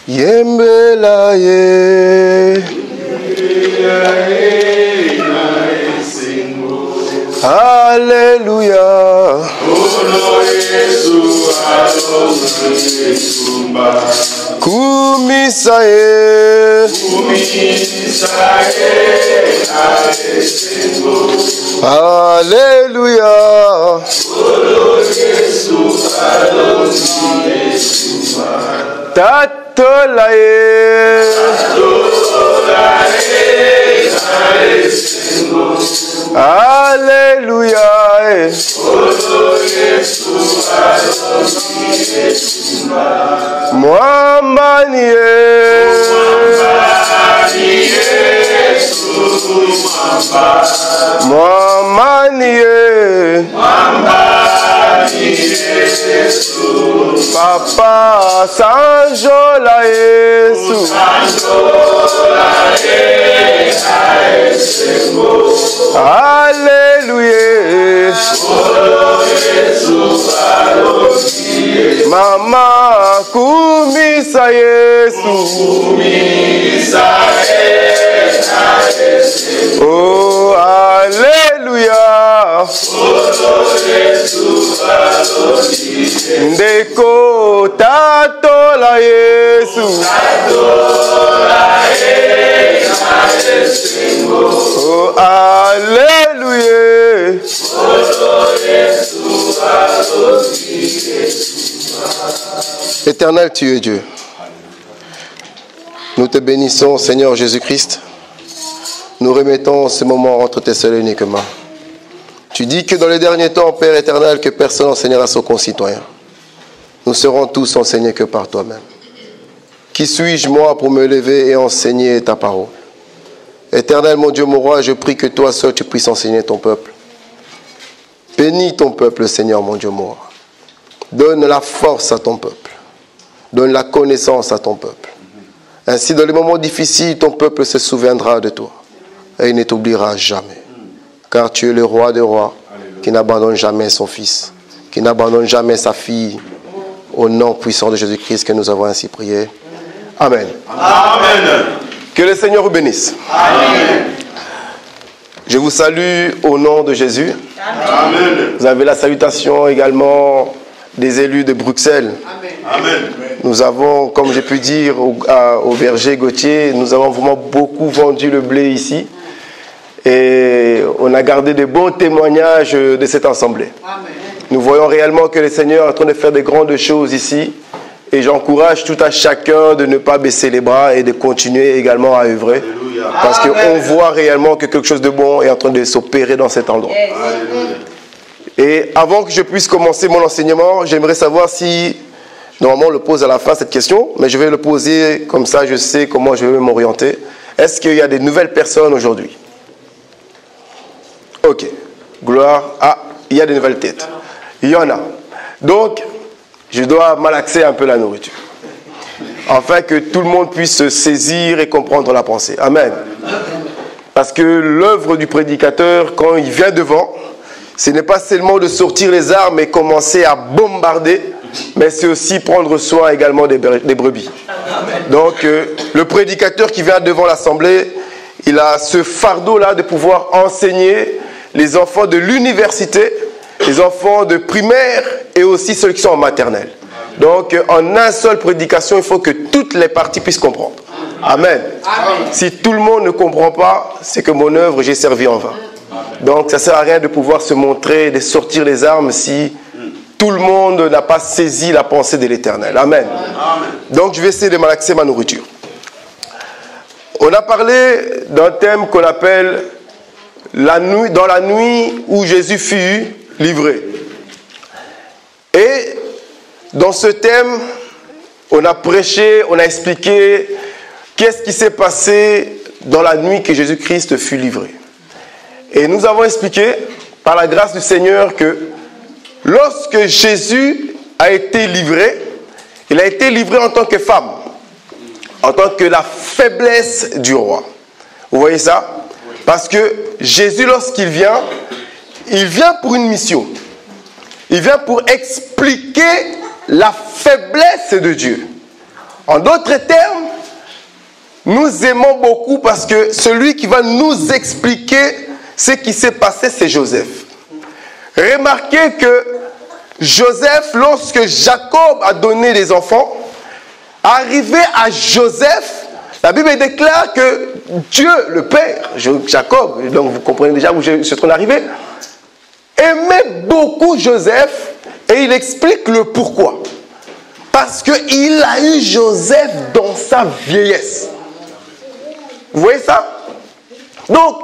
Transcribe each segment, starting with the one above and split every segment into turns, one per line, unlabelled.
Yembela ye. Alléluia. Kumisaye. Alléluia. Tatolaye. Alléluia. Mwambanie. Mwambanie. Papa Sanjola Yesu. Alléluia. Mama kumisa Yesu. Oh, alléluia. Ndeko tatola Yesu. Oh, alléluia. Éternel, tu es Dieu. Nous te bénissons, Seigneur Jésus-Christ. Nous remettons ce moment entre tes seules et uniques mains. Tu dis que dans les derniers temps, Père éternel, que personne enseignera son concitoyen. Nous serons tous enseignés que par toi-même. Qui suis-je, moi, pour me lever et enseigner ta parole? Éternel, mon Dieu, mon roi, je prie que toi seul, tu puisses enseigner ton peuple. Bénis ton peuple, Seigneur, mon Dieu, mon roi. Donne la force à ton peuple. Donne la connaissance à ton peuple. Ainsi, dans les moments difficiles, ton peuple se souviendra de toi. Et il ne t'oubliera jamais. Car tu es le roi des rois, qui n'abandonne jamais son fils, qui n'abandonne jamais sa fille. Au nom puissant de Jésus-Christ que nous avons ainsi prié. Amen.
Amen.
Que le Seigneur vous bénisse.
Amen.
Je vous salue au nom de Jésus.
Amen.
Vous avez la salutation également des élus de Bruxelles.
Amen.
Nous avons, comme j'ai pu dire au verger Gauthier, nous avons vraiment beaucoup vendu le blé ici. Et on a gardé de bons témoignages de cette assemblée.
Amen.
Nous voyons réellement que le Seigneur est en train de faire de grandes choses ici. Et j'encourage tout à chacun de ne pas baisser les bras et de continuer également à œuvrer.
Alléluia.
Parce qu'on voit réellement que quelque chose de bon est en train de s'opérer dans cet endroit.
Yes.
Alléluia.
Et avant que je puisse commencer mon enseignement, j'aimerais savoir si, normalement on le pose à la fin cette question, mais je vais le poser comme ça, je sais comment je vais m'orienter. Est-ce qu'il y a des nouvelles personnes aujourd'hui? Ok. Gloire. Ah, il y a des nouvelles têtes. Il y en a. Donc, je dois malaxer un peu la nourriture. Afin que tout le monde puisse se saisir et comprendre la pensée. Amen. Parce que l'œuvre du prédicateur, quand il vient devant, ce n'est pas seulement de sortir les armes et commencer à bombarder, mais c'est aussi prendre soin également des brebis. Donc, le prédicateur qui vient devant l'assemblée, il a ce fardeau-là de pouvoir enseigner les enfants de l'université, les enfants de primaire et aussi ceux qui sont en maternelle. Donc, en un seul prédication, il faut que toutes les parties puissent comprendre. Amen.
Amen.
Si tout le monde ne comprend pas, c'est que mon œuvre, j'ai servi en vain. Donc, ça ne sert à rien de pouvoir se montrer, de sortir les armes si tout le monde n'a pas saisi la pensée de l'Éternel. Amen. Donc, je vais essayer de malaxer ma nourriture. On a parlé d'un thème qu'on appelle la nuit, dans la nuit où Jésus fut livré. Et dans ce thème, on a prêché, on a expliqué qu'est-ce qui s'est passé dans la nuit que Jésus-Christ fut livré. Et nous avons expliqué, par la grâce du Seigneur, que lorsque Jésus a été livré, il a été livré en tant que femme, en tant que la faiblesse du roi. Vous voyez ça? Parce que Jésus, lorsqu'il vient, il vient pour une mission. Il vient pour expliquer la faiblesse de Dieu. En d'autres termes, nous aimons beaucoup parce que celui qui va nous expliquer ce qui s'est passé, c'est Joseph. Remarquez que Joseph, lorsque Jacob a donné les enfants, arrivé à Joseph, la Bible déclare que Dieu, le Père, Jacob, donc vous comprenez déjà où je suis en train d'arriver, aimait beaucoup Joseph et il explique le pourquoi. Parce qu'il a eu Joseph dans sa vieillesse. Vous voyez ça? Donc,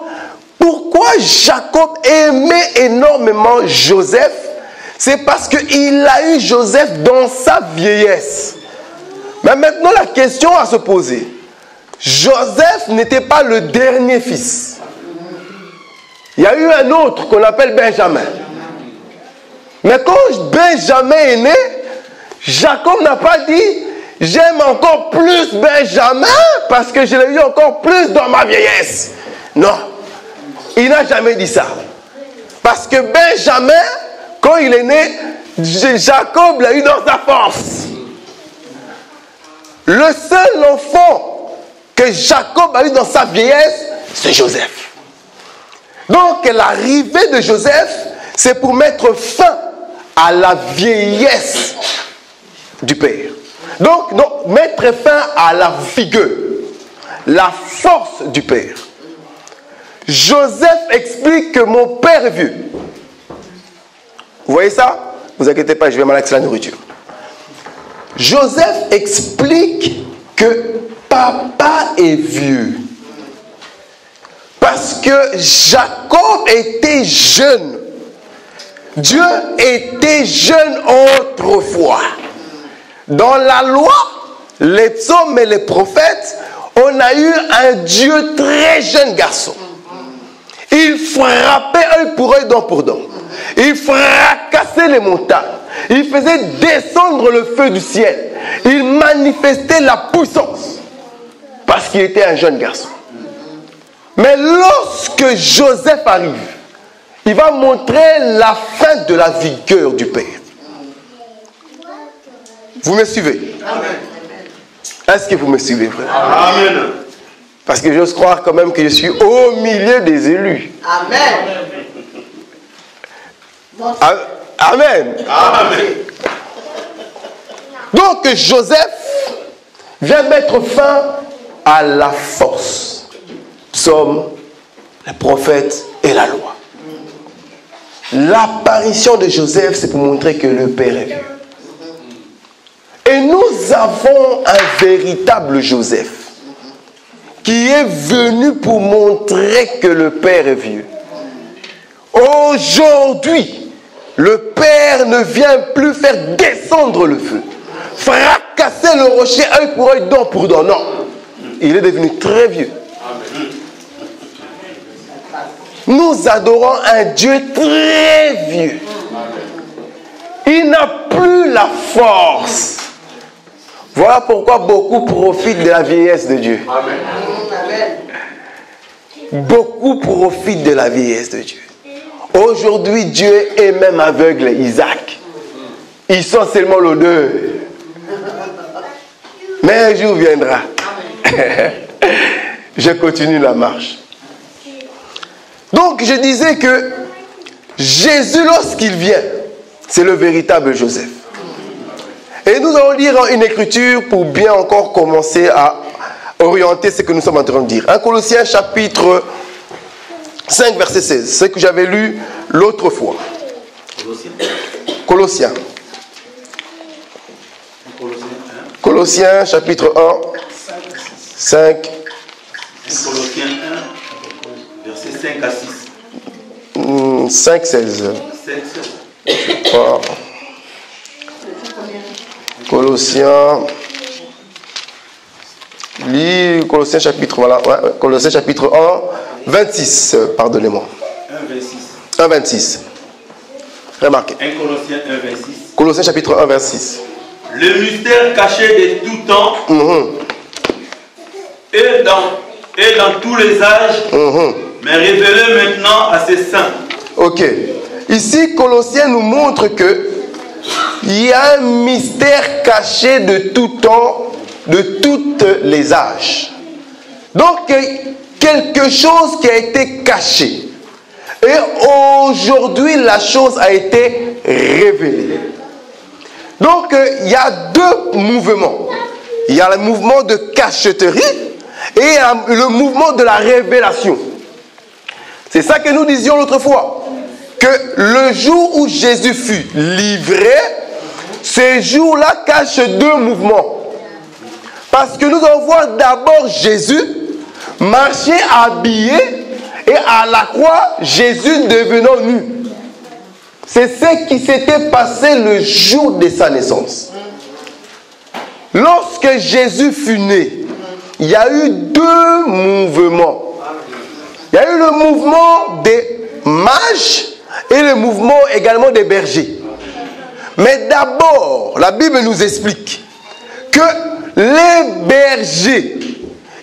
pourquoi Jacob aimait énormément Joseph? C'est parce qu'il a eu Joseph dans sa vieillesse. Mais maintenant, la question à se poser. Joseph n'était pas le dernier fils. Il y a eu un autre qu'on appelle Benjamin. Mais quand Benjamin est né, Jacob n'a pas dit « J'aime encore plus Benjamin parce que je l'ai eu encore plus dans ma vieillesse. » Non, il n'a jamais dit ça. Parce que Benjamin, quand il est né, Jacob l'a eu dans sa force. Le seul enfant que Jacob a eu dans sa vieillesse, c'est Joseph. Donc l'arrivée de Joseph, c'est pour mettre fin à la vieillesse du père. Donc, non, mettre fin à la vigueur, la force du père. Joseph explique que mon père est vieux. Vous voyez ça? Ne vous inquiétez pas, je vais malaxer la nourriture. Joseph explique que papa est vieux. Parce que Jacob était jeune. Dieu était jeune autrefois. Dans la loi, les psaumes et les prophètes, on a eu un Dieu très jeune garçon. Il frappait œil pour œil, dent pour dent. Il fracassait les montagnes. Il faisait descendre le feu du ciel. Il manifestait la puissance. Parce qu'il était un jeune garçon. Mais lorsque Joseph arrive, il va montrer la fin de la vigueur du Père. Vous me suivez? Est-ce que vous me suivez, frère?
Amen.
Parce que j'ose croire quand même que je suis au milieu des élus.
Amen.
Amen.
Amen.
Donc Joseph vient mettre fin à la force. Psaume, les prophètes et la loi. L'apparition de Joseph, c'est pour montrer que le Père est vieux. Et nous avons un véritable Joseph qui est venu pour montrer que le Père est vieux. Aujourd'hui, le Père ne vient plus faire descendre le feu, fracasser le rocher œil pour œil, dent pour dent. Non, il est devenu très vieux. Nous adorons un Dieu très vieux. Il n'a plus la force. Voilà pourquoi beaucoup profitent de la vieillesse de Dieu. Beaucoup profitent de la vieillesse de Dieu. Aujourd'hui, Dieu est même aveugle, Isaac. Ils sont seulement l'odeur. Mais un jour viendra. Je continue la marche. Donc, je disais que Jésus, lorsqu'il vient, c'est le véritable Joseph. Et nous allons lire une écriture pour bien encore commencer à orienter ce que nous sommes en train de dire. 1 Colossiens chapitre 5, verset 16. Ce que j'avais lu l'autre fois. Colossiens. Colossiens chapitre 1, 5.
Colossiens 1, verset 5 à 6.
5, 16.
5, 16.
Voilà. Colossiens. Lis Colossiens chapitre, voilà, ouais, Colossiens chapitre 1, 26, pardonnez-moi.
1, 26.
1, 26. Remarquez.
1 Colossiens 1, 26.
Colossiens chapitre 1, 26.
Le mystère caché de tout temps et dans tous les âges, mais révélé maintenant à ses saints.
Ok. Ici, Colossiens nous montre que il y a un mystère caché de tout temps de tous les âges. Donc, quelque chose qui a été caché. Et aujourd'hui, la chose a été révélée. Donc, il y a deux mouvements. Il y a le mouvement de cachotterie et le mouvement de la révélation. C'est ça que nous disions l'autre fois. Que le jour où Jésus fut livré, ce jour-là cache deux mouvements. Parce que nous allons voir d'abord Jésus marcher habillé et à la croix, Jésus devenant nu. C'est ce qui s'était passé le jour de sa naissance. Lorsque Jésus fut né, il y a eu deux mouvements. Il y a eu le mouvement des mages et le mouvement également des bergers. Mais d'abord, la Bible nous explique que les bergers,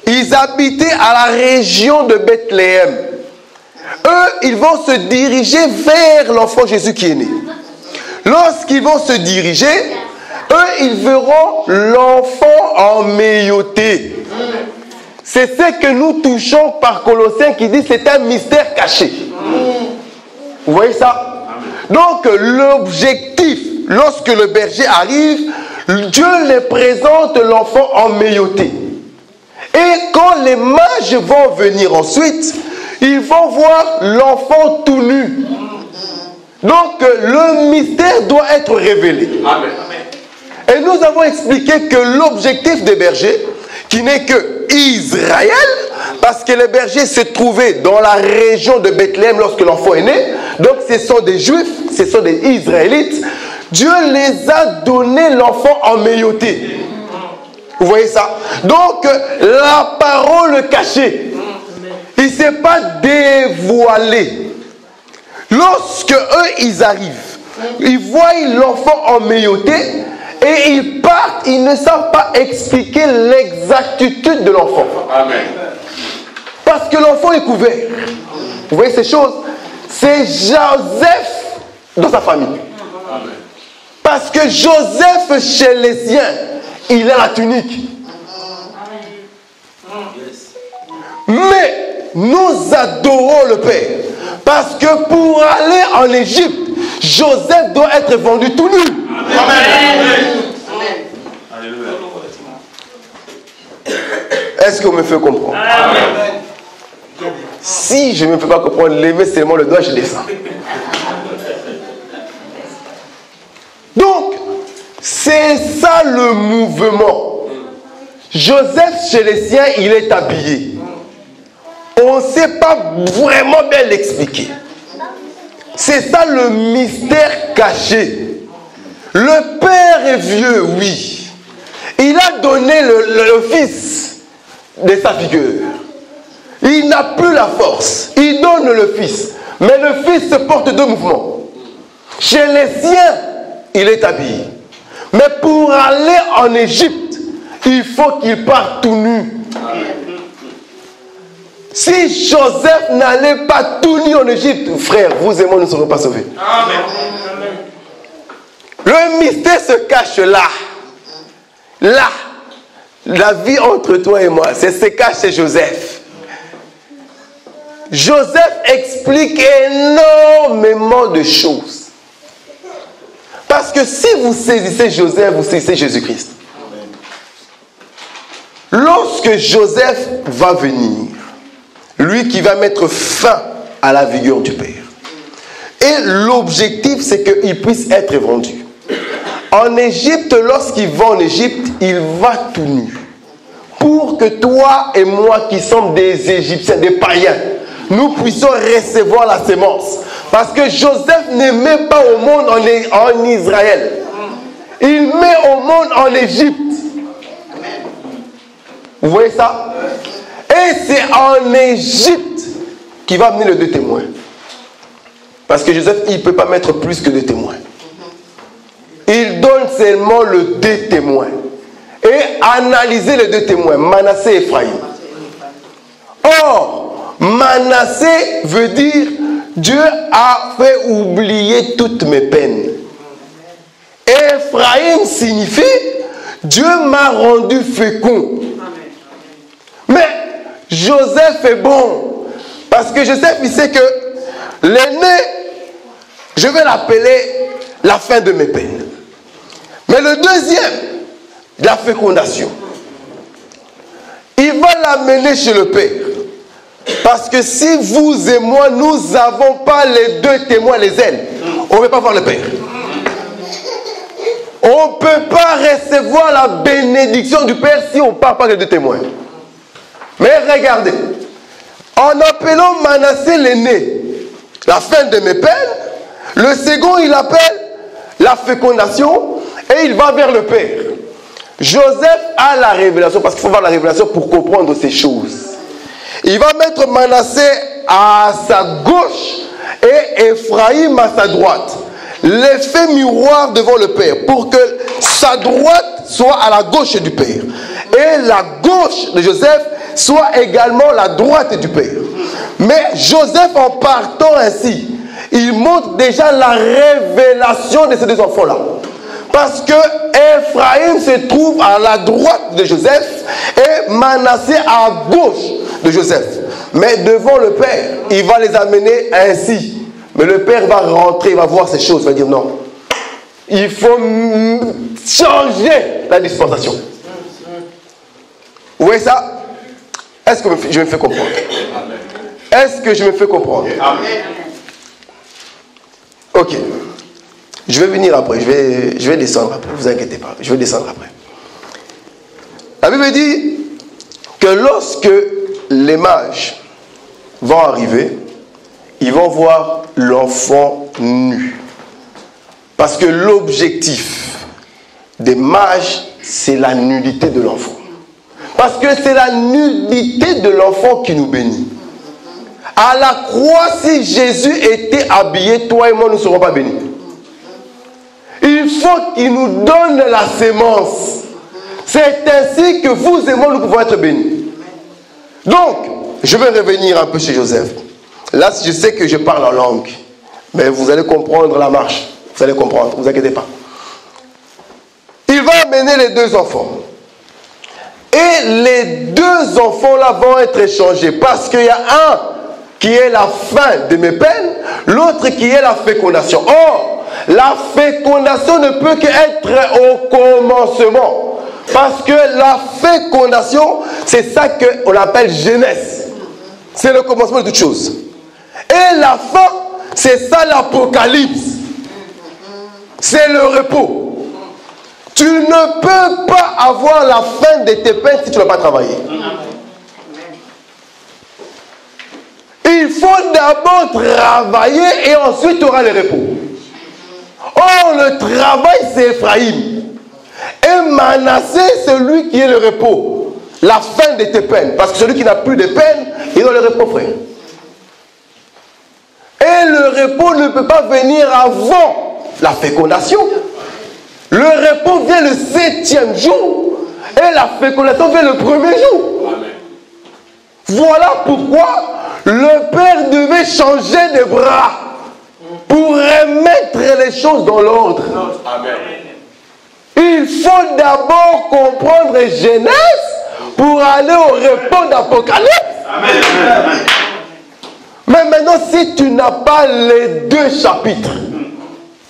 ils habitaient à la région de Bethléem. Eux, ils vont se diriger vers l'enfant Jésus qui est né. Lorsqu'ils vont se diriger, eux, ils verront l'enfant emmailloté. C'est ce que nous touchons par Colossiens qui dit c'est un mystère caché. Vous voyez ça? Donc l'objectif, lorsque le berger arrive, Dieu les présente l'enfant emmailloté. Et quand les mages vont venir ensuite, ils vont voir l'enfant tout nu. Donc le mystère doit être révélé. Amen. Et nous avons expliqué que l'objectif des bergers, qui n'est que Israël, parce que les bergers se trouvaient dans la région de Bethléem lorsque l'enfant est né, donc ce sont des Juifs, ce sont des Israélites, Dieu les a donné l'enfant emmailloté. Vous voyez ça? Donc la parole cachée, il ne s'est pas dévoilé. Lorsque eux, ils arrivent, ils voient l'enfant emmailloté et ils partent, ils ne savent pas expliquer l'exactitude de l'enfant. Amen. Parce que l'enfant est couvert. Vous voyez ces choses? C'est Joseph dans sa famille. Amen. Parce que Joseph, chez les siens, il a la tunique. Mais nous adorons le Père. Parce que pour aller en Égypte, Joseph doit être vendu tout nu. Amen. Est-ce qu'on me fait comprendre? Amen. Si je ne me fais pas comprendre, levez seulement le doigt, je descends. Donc, c'est ça le mouvement. Joseph, chez les siens, il est habillé. On ne sait pas vraiment bien l'expliquer. C'est ça le mystère caché. Le père est vieux, oui. Il a donné le fils de sa figure. Il n'a plus la force. Il donne le fils. Mais le fils se porte deux mouvements. Chez les siens, il est habillé. Mais pour aller en Égypte, il faut qu'il parte tout nu. Si Joseph n'allait pas tout nu en Égypte, frère, vous et moi ne serons pas sauvés. Amen. Le mystère se cache là. Là. La vie entre toi et moi, c'est ce qui se cache chez Joseph. Joseph explique énormément de choses. Parce que si vous saisissez Joseph, vous saisissez Jésus-Christ. Lorsque Joseph va venir, lui qui va mettre fin à la vigueur du Père. Et l'objectif, c'est qu'il puisse être vendu. En Égypte, lorsqu'il va en Égypte, il va tout nu. Pour que toi et moi qui sommes des Égyptiens, des païens, nous puissions recevoir la sémence. Parce que Joseph ne met pas au monde en Israël. Il met au monde en Égypte. Vous voyez ça? Et c'est en Égypte qu'il va amener les deux témoins. Parce que Joseph, il ne peut pas mettre plus que deux témoins. Il donne seulement le deux témoins. Et analyser les deux témoins, Manassé et Ephraïm. Or, Manassé veut dire Dieu a fait oublier toutes mes peines. Et Ephraïm signifie Dieu m'a rendu fécond. Mais Joseph est bon. Parce que Joseph, il sait que l'aîné, je vais l'appeler la fin de mes peines. Mais le deuxième, la fécondation, il va l'amener chez le Père. Parce que si vous et moi, nous n'avons pas les deux témoins, les ailes, on ne peut pas voir le Père. On ne peut pas recevoir la bénédiction du Père si on ne parle pas des deux témoins. Mais regardez, en appelant Manassé l'aîné, la fin de mes peines, le second il appelle la fécondation et il va vers le Père. Joseph a la révélation, parce qu'il faut voir la révélation pour comprendre ces choses. Il va mettre Manassé à sa gauche et Ephraïm à sa droite. L'effet miroir devant le Père, pour que sa droite soit à la gauche du Père et la gauche de Joseph soit également la droite du Père. Mais Joseph, en partant ainsi, il montre déjà la révélation de ces deux enfants-là. Parce que Ephraïm se trouve à la droite de Joseph et Manassé à gauche de Joseph. Mais devant le Père, il va les amener ainsi. Mais le Père va rentrer, il va voir ces choses, il va dire non. Il faut changer la dispensation. Vous voyez ça? Est-ce que je me fais comprendre? Est-ce que je me fais comprendre? Ok. Je vais venir après, je vais descendre après, ne vous inquiétez pas, je vais descendre après. La Bible dit que lorsque les mages vont arriver, ils vont voir l'enfant nu. Parce que l'objectif des mages, c'est la nudité de l'enfant. Parce que c'est la nudité de l'enfant qui nous bénit. À la croix, si Jésus était habillé, toi et moi, nous ne serons pas bénis. Il faut qu'il nous donne la sémence. C'est ainsi que vous et moi, nous pouvons être bénis. Donc, je vais revenir un peu chez Joseph. Là, je sais que je parle en langue. Mais vous allez comprendre la marche. Vous allez comprendre, ne vous inquiétez pas. Il va amener les deux enfants. Et les deux enfants-là vont être échangés. Parce qu'il y a un qui est la fin de mes peines, l'autre qui est la fécondation. Or, la fécondation ne peut qu'être au commencement. Parce que la fécondation, c'est ça qu'on appelle jeunesse. C'est le commencement de toute chose. Et la fin, c'est ça l'apocalypse. C'est le repos. Tu ne peux pas avoir la fin de tes peines si tu n'as pas travaillé. Il faut d'abord travailler et ensuite tu auras le repos. Or, le travail, c'est Ephraïm. Et Manassé, c'est lui qui est le repos. La fin de tes peines. Parce que celui qui n'a plus de peine, il a le repos, frère. Et le repos ne peut pas venir avant la fécondation. Le repos vient le 7e jour. Et la fécondation vient le 1er jour. Amen. Voilà pourquoi le Père devait changer de bras pour remettre les choses dans l'ordre. Il faut d'abord comprendre Genèse pour aller au repos d'Apocalypse. Mais maintenant, si tu n'as pas les deux chapitres,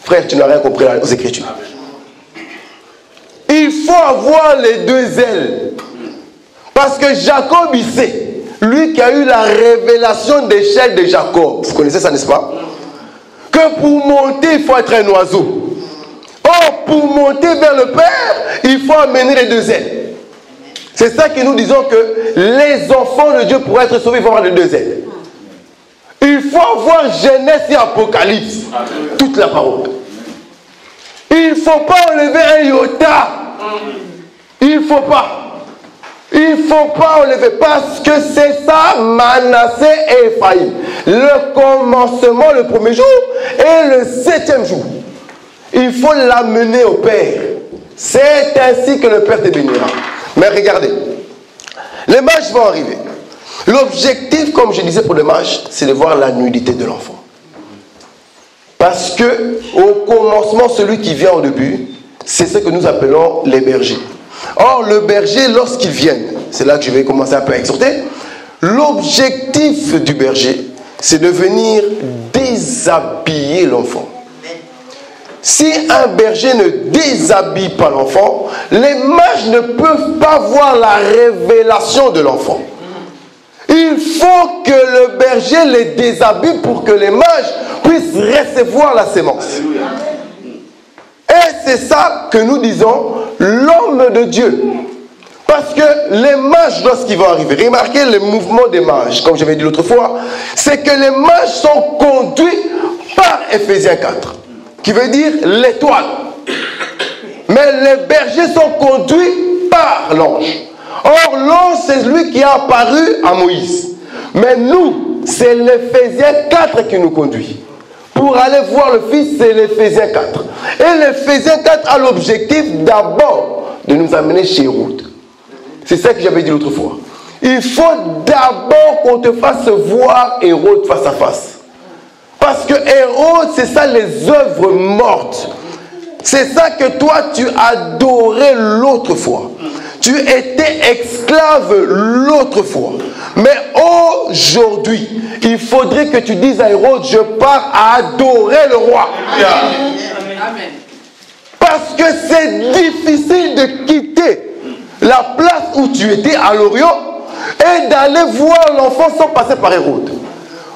frère, tu n'as rien compris aux Écritures. Il faut avoir les deux ailes. Parce que Jacob, il sait, lui qui a eu la révélation d'échelle de Jacob, vous connaissez ça, n'est-ce pas? Que pour monter, il faut être un oiseau. Or, pour monter vers le Père, il faut amener les deux ailes. C'est ça que nous disons que les enfants de Dieu, pour être sauvés, il faut avoir les deux ailes. Il faut avoir Genèse et Apocalypse. Toute la parole. Il ne faut pas enlever un iota. Il ne faut pas. Il ne faut pas enlever parce que c'est ça, Manassé et Ephraïm. Le commencement le 1er jour et le 7e jour. Il faut l'amener au Père. C'est ainsi que le Père te bénira. Mais regardez, les mages vont arriver. L'objectif, comme je disais pour les mages, c'est de voir la nudité de l'enfant. Parce que au commencement, celui qui vient au début, c'est ce que nous appelons les bergers. Or, le berger, lorsqu'il vient, c'est là que je vais commencer un peu à exhorter, l'objectif du berger, c'est de venir déshabiller l'enfant. Si un berger ne déshabille pas l'enfant, les mages ne peuvent pas voir la révélation de l'enfant. Il faut que le berger les déshabille pour que les mages puissent recevoir la sémence. Et c'est ça que nous disons, l'homme de Dieu. Parce que les mages, lorsqu'ils vont arriver, remarquez le mouvement des mages, comme j'avais dit l'autre fois, c'est que les mages sont conduits par Ephésiens 4, qui veut dire l'étoile. Mais les bergers sont conduits par l'ange. Or, l'ange, c'est lui qui est apparu à Moïse. Mais nous, c'est l'Éphésiens 4 qui nous conduit. Pour aller voir le Fils, c'est l'Éphésiens 4. Et l'Éphésiens 4 a l'objectif d'abord de nous amener chez Hérode. C'est ça que j'avais dit l'autre fois. Il faut d'abord qu'on te fasse voir Hérode face à face. Parce que Hérode, c'est ça les œuvres mortes. C'est ça que toi, tu adorais l'autre fois. Tu étais esclave l'autre fois. Mais aujourd'hui, il faudrait que tu dises à Hérode, je pars à adorer le roi. Amen. Parce que c'est difficile de quitter la place où tu étais à l'Orient et d'aller voir l'enfant sans passer par Hérode.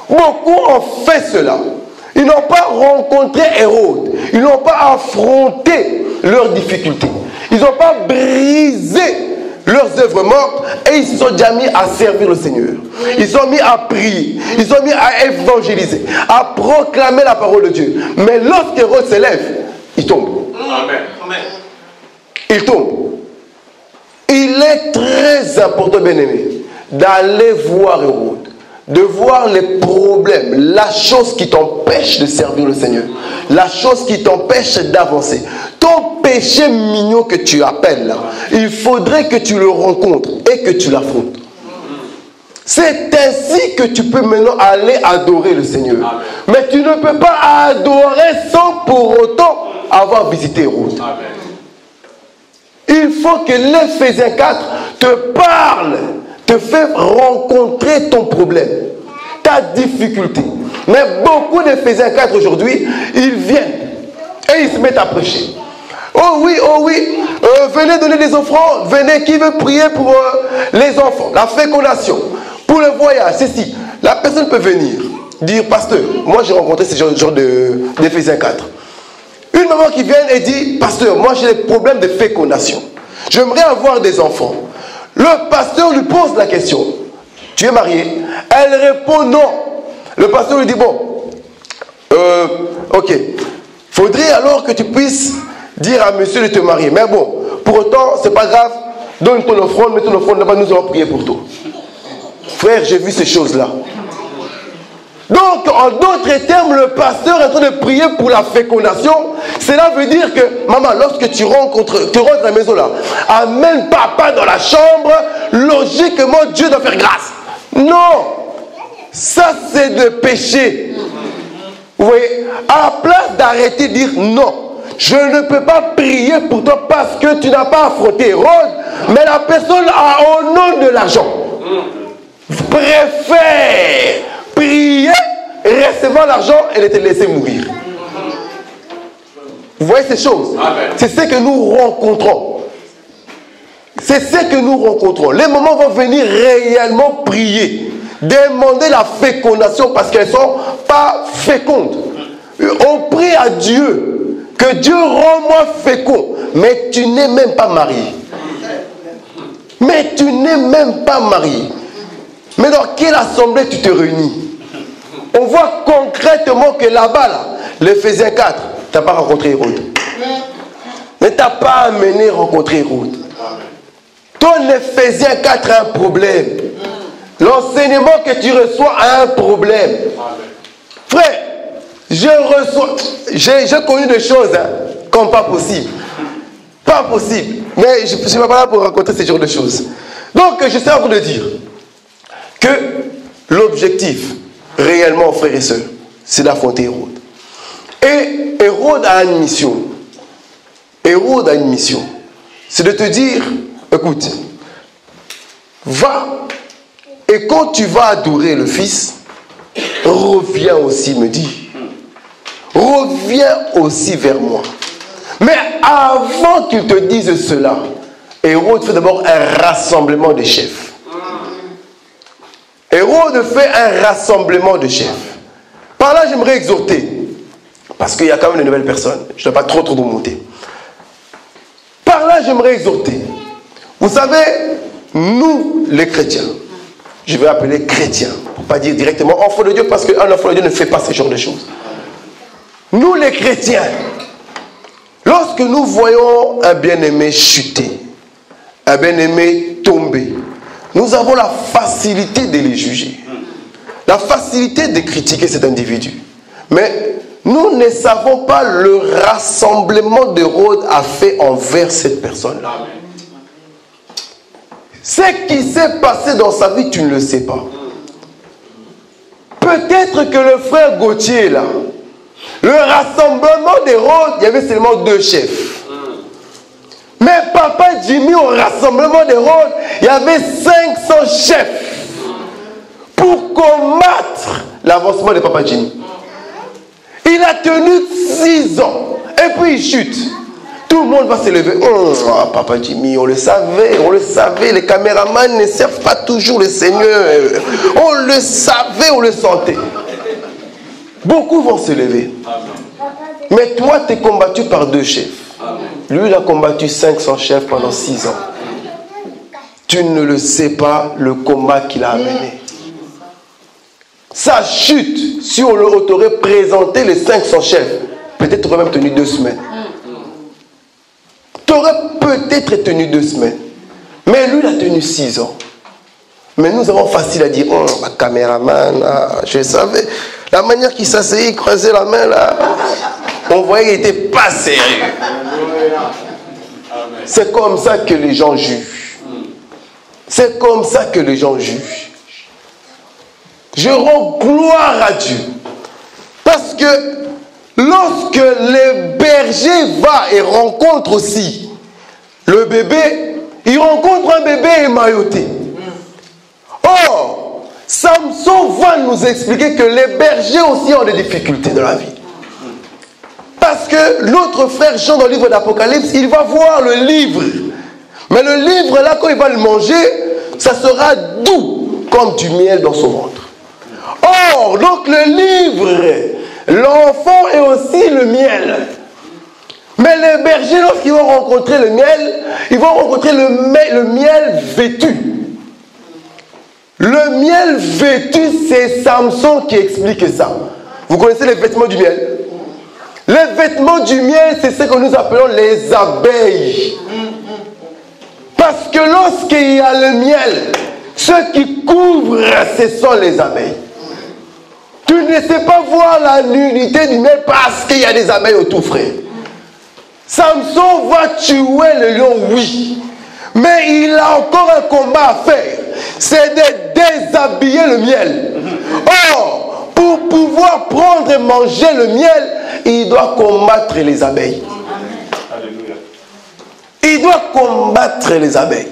Beaucoup ont fait cela. Ils n'ont pas rencontré Hérode. Ils n'ont pas affronté leurs difficultés. Ils n'ont pas brisé leurs œuvres mortes et ils se sont déjà mis à servir le Seigneur. Ils sont mis à prier. Ils sont mis à évangéliser, à proclamer la parole de Dieu. Mais lorsqu'Hérode se lève, il tombe. Amen. Il tombe. Il est très important, bien-aimé, d'aller voir Hérode, de voir les problèmes, la chose qui t'empêche de servir le Seigneur, la chose qui t'empêche d'avancer. Ton péché mignon que tu appelles là, il faudrait que tu le rencontres et que tu l'affrontes. C'est ainsi que tu peux maintenant aller adorer le Seigneur. Amen. Mais tu ne peux pas adorer sans pour autant avoir visité Hérode. Amen. Il faut que l'Éphésiens 4 te parle, te fait rencontrer ton problème, ta difficulté. Mais beaucoup d'Éphésiens 4 aujourd'hui, ils viennent et ils se mettent à prêcher. Oh oui, venez donner des offrandes, venez, qui veut prier pour les enfants, la fécondation, pour le voyage, ceci. La personne peut venir dire, pasteur, moi j'ai rencontré ce genre d'Éphésiens 4. Une maman qui vient et dit, pasteur, moi j'ai des problèmes de fécondation. J'aimerais avoir des enfants. Le pasteur lui pose la question. Tu es marié? Elle répond non. Le pasteur lui dit, bon, ok. Faudrait alors que tu puisses dire à monsieur de te marier. Mais bon, pour autant, c'est pas grave. Donne ton offrande, mets ton offrande là-bas, nous allons prier pour toi. Frère, j'ai vu ces choses-là. Donc, en d'autres termes, le pasteur est en train de prier pour la fécondation. Cela veut dire que, maman, lorsque tu rentres à la maison là, amène papa dans la chambre, logiquement, Dieu doit faire grâce. Non! Ça, c'est le péché. Vous voyez, à la place d'arrêter de dire non, je ne peux pas prier pour toi parce que tu n'as pas affronté Hérode, mais la personne a au nom de l'argent. Préfère prier, recevoir l'argent et te laisser mourir. Vous voyez ces choses? C'est ce que nous rencontrons. C'est ce que nous rencontrons. Les mamans vont venir réellement prier, demander la fécondation parce qu'elles ne sont pas fécondes. On prie à Dieu, que Dieu rend-moi fécond, mais tu n'es même pas marié. Mais tu n'es même pas marié. Mais dans quelle assemblée tu te réunis? On voit concrètement que là-bas, là, l'Éphésiens 4, tu n'as pas rencontré Hérode. Mais tu n'as pas amené rencontrer Hérode. Ton Éphésiens 4 a un problème. L'enseignement que tu reçois a un problème. Frère, j'ai connu des choses comme pas possible. Pas possible. Mais je ne suis pas là pour raconter ce genre de choses. Donc, je sais à vous de dire que l'objectif, réellement, frères et sœurs, c'est d'affronter Hérode. Et Hérode a une mission. Hérode a une mission. c'est de te dire, écoute, va, et quand tu vas adorer le Fils, reviens aussi me dire. Reviens aussi vers moi. Mais avant qu'il te dise cela, Hérode fait d'abord un rassemblement des chefs. Hérode fait un rassemblement de chefs. Par là, j'aimerais exhorter, parce qu'il y a quand même de nouvelles personnes. Je ne dois pas trop monter. Par là, j'aimerais exhorter. Vous savez, nous, les chrétiens, je vais appeler chrétiens, pour ne pas dire directement enfant de Dieu, parce qu'un enfant de Dieu ne fait pas ce genre de choses. Nous, les chrétiens, lorsque nous voyons un bien-aimé chuter, un bien-aimé tomber, nous avons la facilité de les juger, la facilité de critiquer cet individu. Mais nous ne savons pas le rassemblement d'Hérode a fait envers cette personne-là. Ce qui s'est passé dans sa vie, tu ne le sais pas. Peut-être que le frère Gauthier est là. Le rassemblement d'Hérode, il y avait seulement 2 chefs. Mais Papa Jimmy, au rassemblement d'Hérode, il y avait 500 chefs pour combattre l'avancement de Papa Jimmy. Il a tenu 6 ans et puis il chute. Tout le monde va se lever. Oh, Papa Jimmy, on le savait, les caméramans ne servent pas toujours le Seigneur. On le savait, on le sentait. Beaucoup vont se lever. Mais toi, tu es combattu par 2 chefs. Lui, il a combattu 500 chefs pendant 6 ans. Tu ne le sais pas, le combat qu'il a amené. Sa chute, si on t'aurait présenté les 500 chefs, peut-être tu aurais même tenu 2 semaines. Tu aurais peut-être tenu 2 semaines. Mais lui, il a tenu 6 ans. Mais nous avons facile à dire, oh, ma caméraman, je savais. La manière qu'il s'asseyait, il croisait la main là. On voyait qu'il n'était pas sérieux. C'est comme ça que les gens jugent. C'est comme ça que les gens jugent. Je rends gloire à Dieu. Parce que lorsque le berger va et rencontre aussi le bébé, il rencontre un bébé émailloté. Or, Samson va nous expliquer que les bergers aussi ont des difficultés dans la vie. Parce que l'autre frère Jean dans le livre d'Apocalypse, il va voir le livre. Mais le livre là, quand il va le manger, ça sera doux comme du miel dans son ventre. Or, donc le livre, l'enfant est aussi le miel. Mais les bergers, lorsqu'ils vont rencontrer le miel, ils vont rencontrer le miel vêtu. Le miel vêtu, c'est Samson qui explique ça. Vous connaissez les vêtements du miel? Les vêtements du miel, c'est ce que nous appelons les abeilles. Parce que lorsqu'il y a le miel, ce qui couvre, ce sont les abeilles. Tu ne sais pas voir la nudité du miel parce qu'il y a des abeilles autour, frère. Samson va tuer le lion, oui. Mais il a encore un combat à faire. C'est de déshabiller le miel. Or, pour pouvoir prendre et manger le miel, il doit combattre les abeilles. Il doit combattre les abeilles.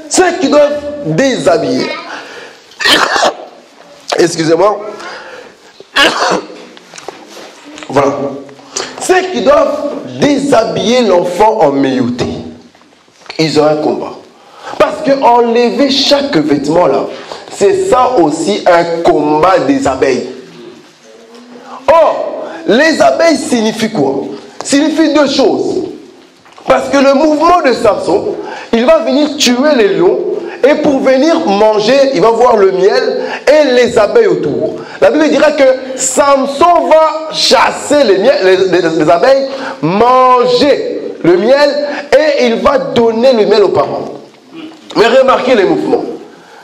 Ceux qui doivent déshabiller. Excusez-moi. Voilà. Ceux qui doivent déshabiller l'enfant en méilloté, ils ont un combat. Parce qu'enlever chaque vêtement là, c'est ça aussi un combat des abeilles. Or, les abeilles signifient quoi? Signifient 2 choses. Parce que le mouvement de Samson, il va venir tuer les lions, et pour venir manger, il va voir le miel et les abeilles autour. La Bible dira que Samson va chasser les abeilles, manger le miel, et il va donner le miel aux parents. Mais remarquez les mouvements.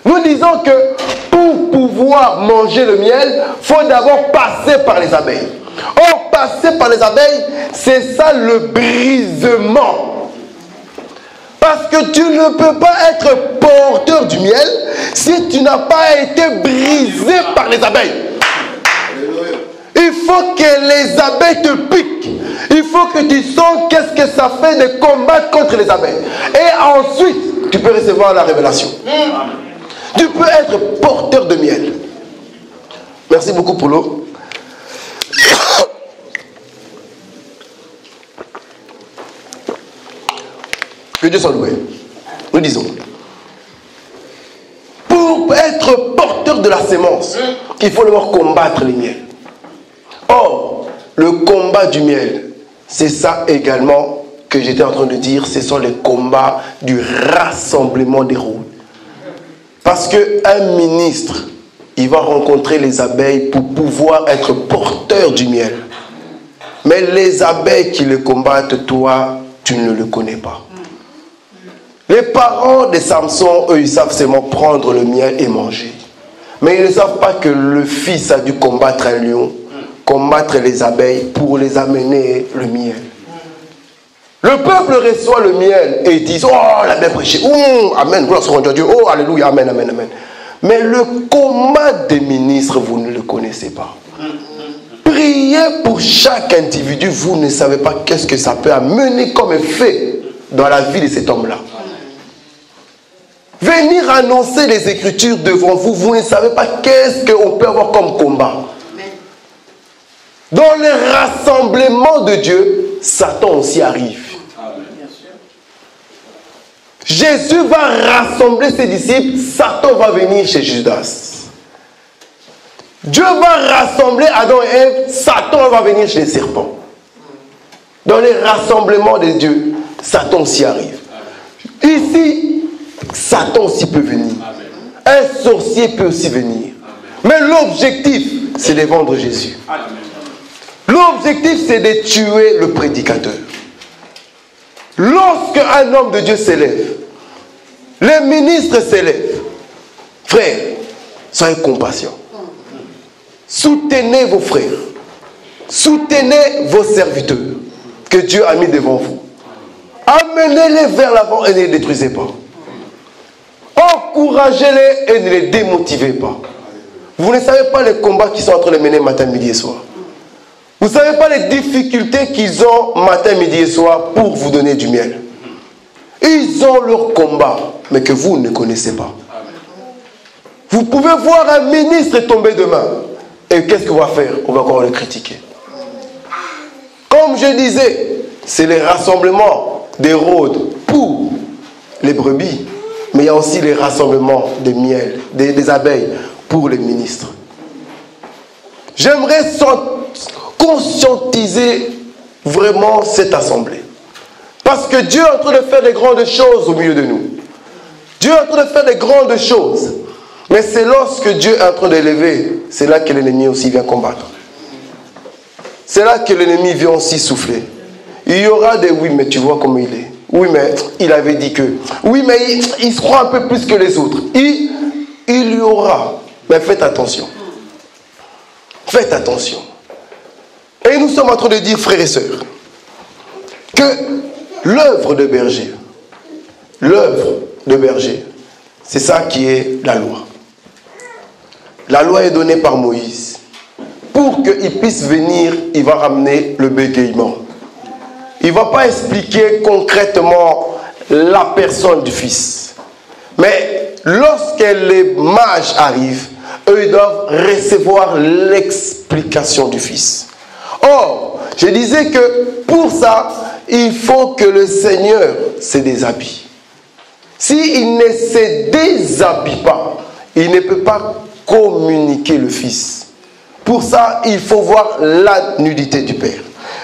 Nous disons que pour pouvoir manger le miel, il faut d'abord passer par les abeilles. Or, passer par les abeilles, c'est ça le brisement. Parce que tu ne peux pas être porteur du miel si tu n'as pas été brisé par les abeilles. Il faut que les abeilles te piquent. Il faut que tu sens qu'est-ce que ça fait de combattre contre les abeilles. Et ensuite, tu peux recevoir la révélation. Tu peux être porteur de miel. Merci beaucoup pour l'eau. Que Dieu soit loué. Nous disons, pour être porteur de la sémence, il faut d'abord combattre les miels. Or, le combat du miel, c'est ça également que j'étais en train de dire, ce sont les combats du rassemblement des rôles. Parce qu'un ministre, il va rencontrer les abeilles pour pouvoir être porteur du miel. Mais les abeilles qui le combattent, toi, tu ne le connais pas. Les parents de Samson, eux, ils savent seulement prendre le miel et manger. Mais ils ne savent pas que le fils a dû combattre un lion, combattre les abeilles pour les amener le miel. Le peuple reçoit le miel et ils disent, oh, la bien prêché, amen, gloire soit à Dieu, oh, alléluia, amen, amen, amen. Mais le combat des ministres, vous ne le connaissez pas. Priez pour chaque individu, vous ne savez pas qu'est-ce que ça peut amener comme effet dans la vie de cet homme-là. Venir annoncer les Écritures devant vous, vous ne savez pas qu'est-ce qu'on peut avoir comme combat. Dans le rassemblement de Dieu, Satan aussi arrive. Jésus va rassembler ses disciples, Satan va venir chez Judas. Dieu va rassembler Adam et Ève, Satan va venir chez les serpents. Dans les rassemblements de Dieu, Satan aussi arrive. Ici, Satan aussi peut venir. Un sorcier peut aussi venir. Mais l'objectif, c'est de vendre Jésus. L'objectif, c'est de tuer le prédicateur. Lorsque un homme de Dieu s'élève, les ministres s'élèvent. Frères, soyez compatissants. Soutenez vos frères. Soutenez vos serviteurs que Dieu a mis devant vous. Amenez-les vers l'avant et ne les détruisez pas. Encouragez-les et ne les démotivez pas. Vous ne savez pas les combats qu'ils sont en train de mener matin, midi et soir. Vous ne savez pas les difficultés qu'ils ont matin, midi et soir pour vous donner du miel. Ils ont leur combat, mais que vous ne connaissez pas. Vous pouvez voir un ministre tomber demain. Et qu'est-ce qu'on va faire? On va encore le critiquer. Comme je disais, c'est les rassemblements des rôdes pour les brebis. Mais il y a aussi les rassemblements des miel, des abeilles pour les ministres. J'aimerais conscientiser vraiment cette assemblée. Parce que Dieu est en train de faire des grandes choses au milieu de nous. Dieu est en train de faire des grandes choses. Mais c'est lorsque Dieu est en train d'élever, c'est là que l'ennemi aussi vient combattre. C'est là que l'ennemi vient aussi souffler. Il y aura des oui, mais tu vois comment il est. Oui, mais il avait dit que. Oui, mais il se croit un peu plus que les autres. Il y aura. Mais faites attention. Faites attention. Et nous sommes en train de dire, frères et sœurs, que l'œuvre de berger, c'est ça qui est la loi. La loi est donnée par Moïse. Pour qu'il puisse venir, il va ramener le bégaiement. Il ne va pas expliquer concrètement la personne du Fils. Mais lorsque les mages arrivent, eux, ils doivent recevoir l'explication du Fils. Or, je disais que pour ça, il faut que le Seigneur se déshabille. S'il ne se déshabille pas, il ne peut pas communiquer le Fils. Pour ça, il faut voir la nudité du Père.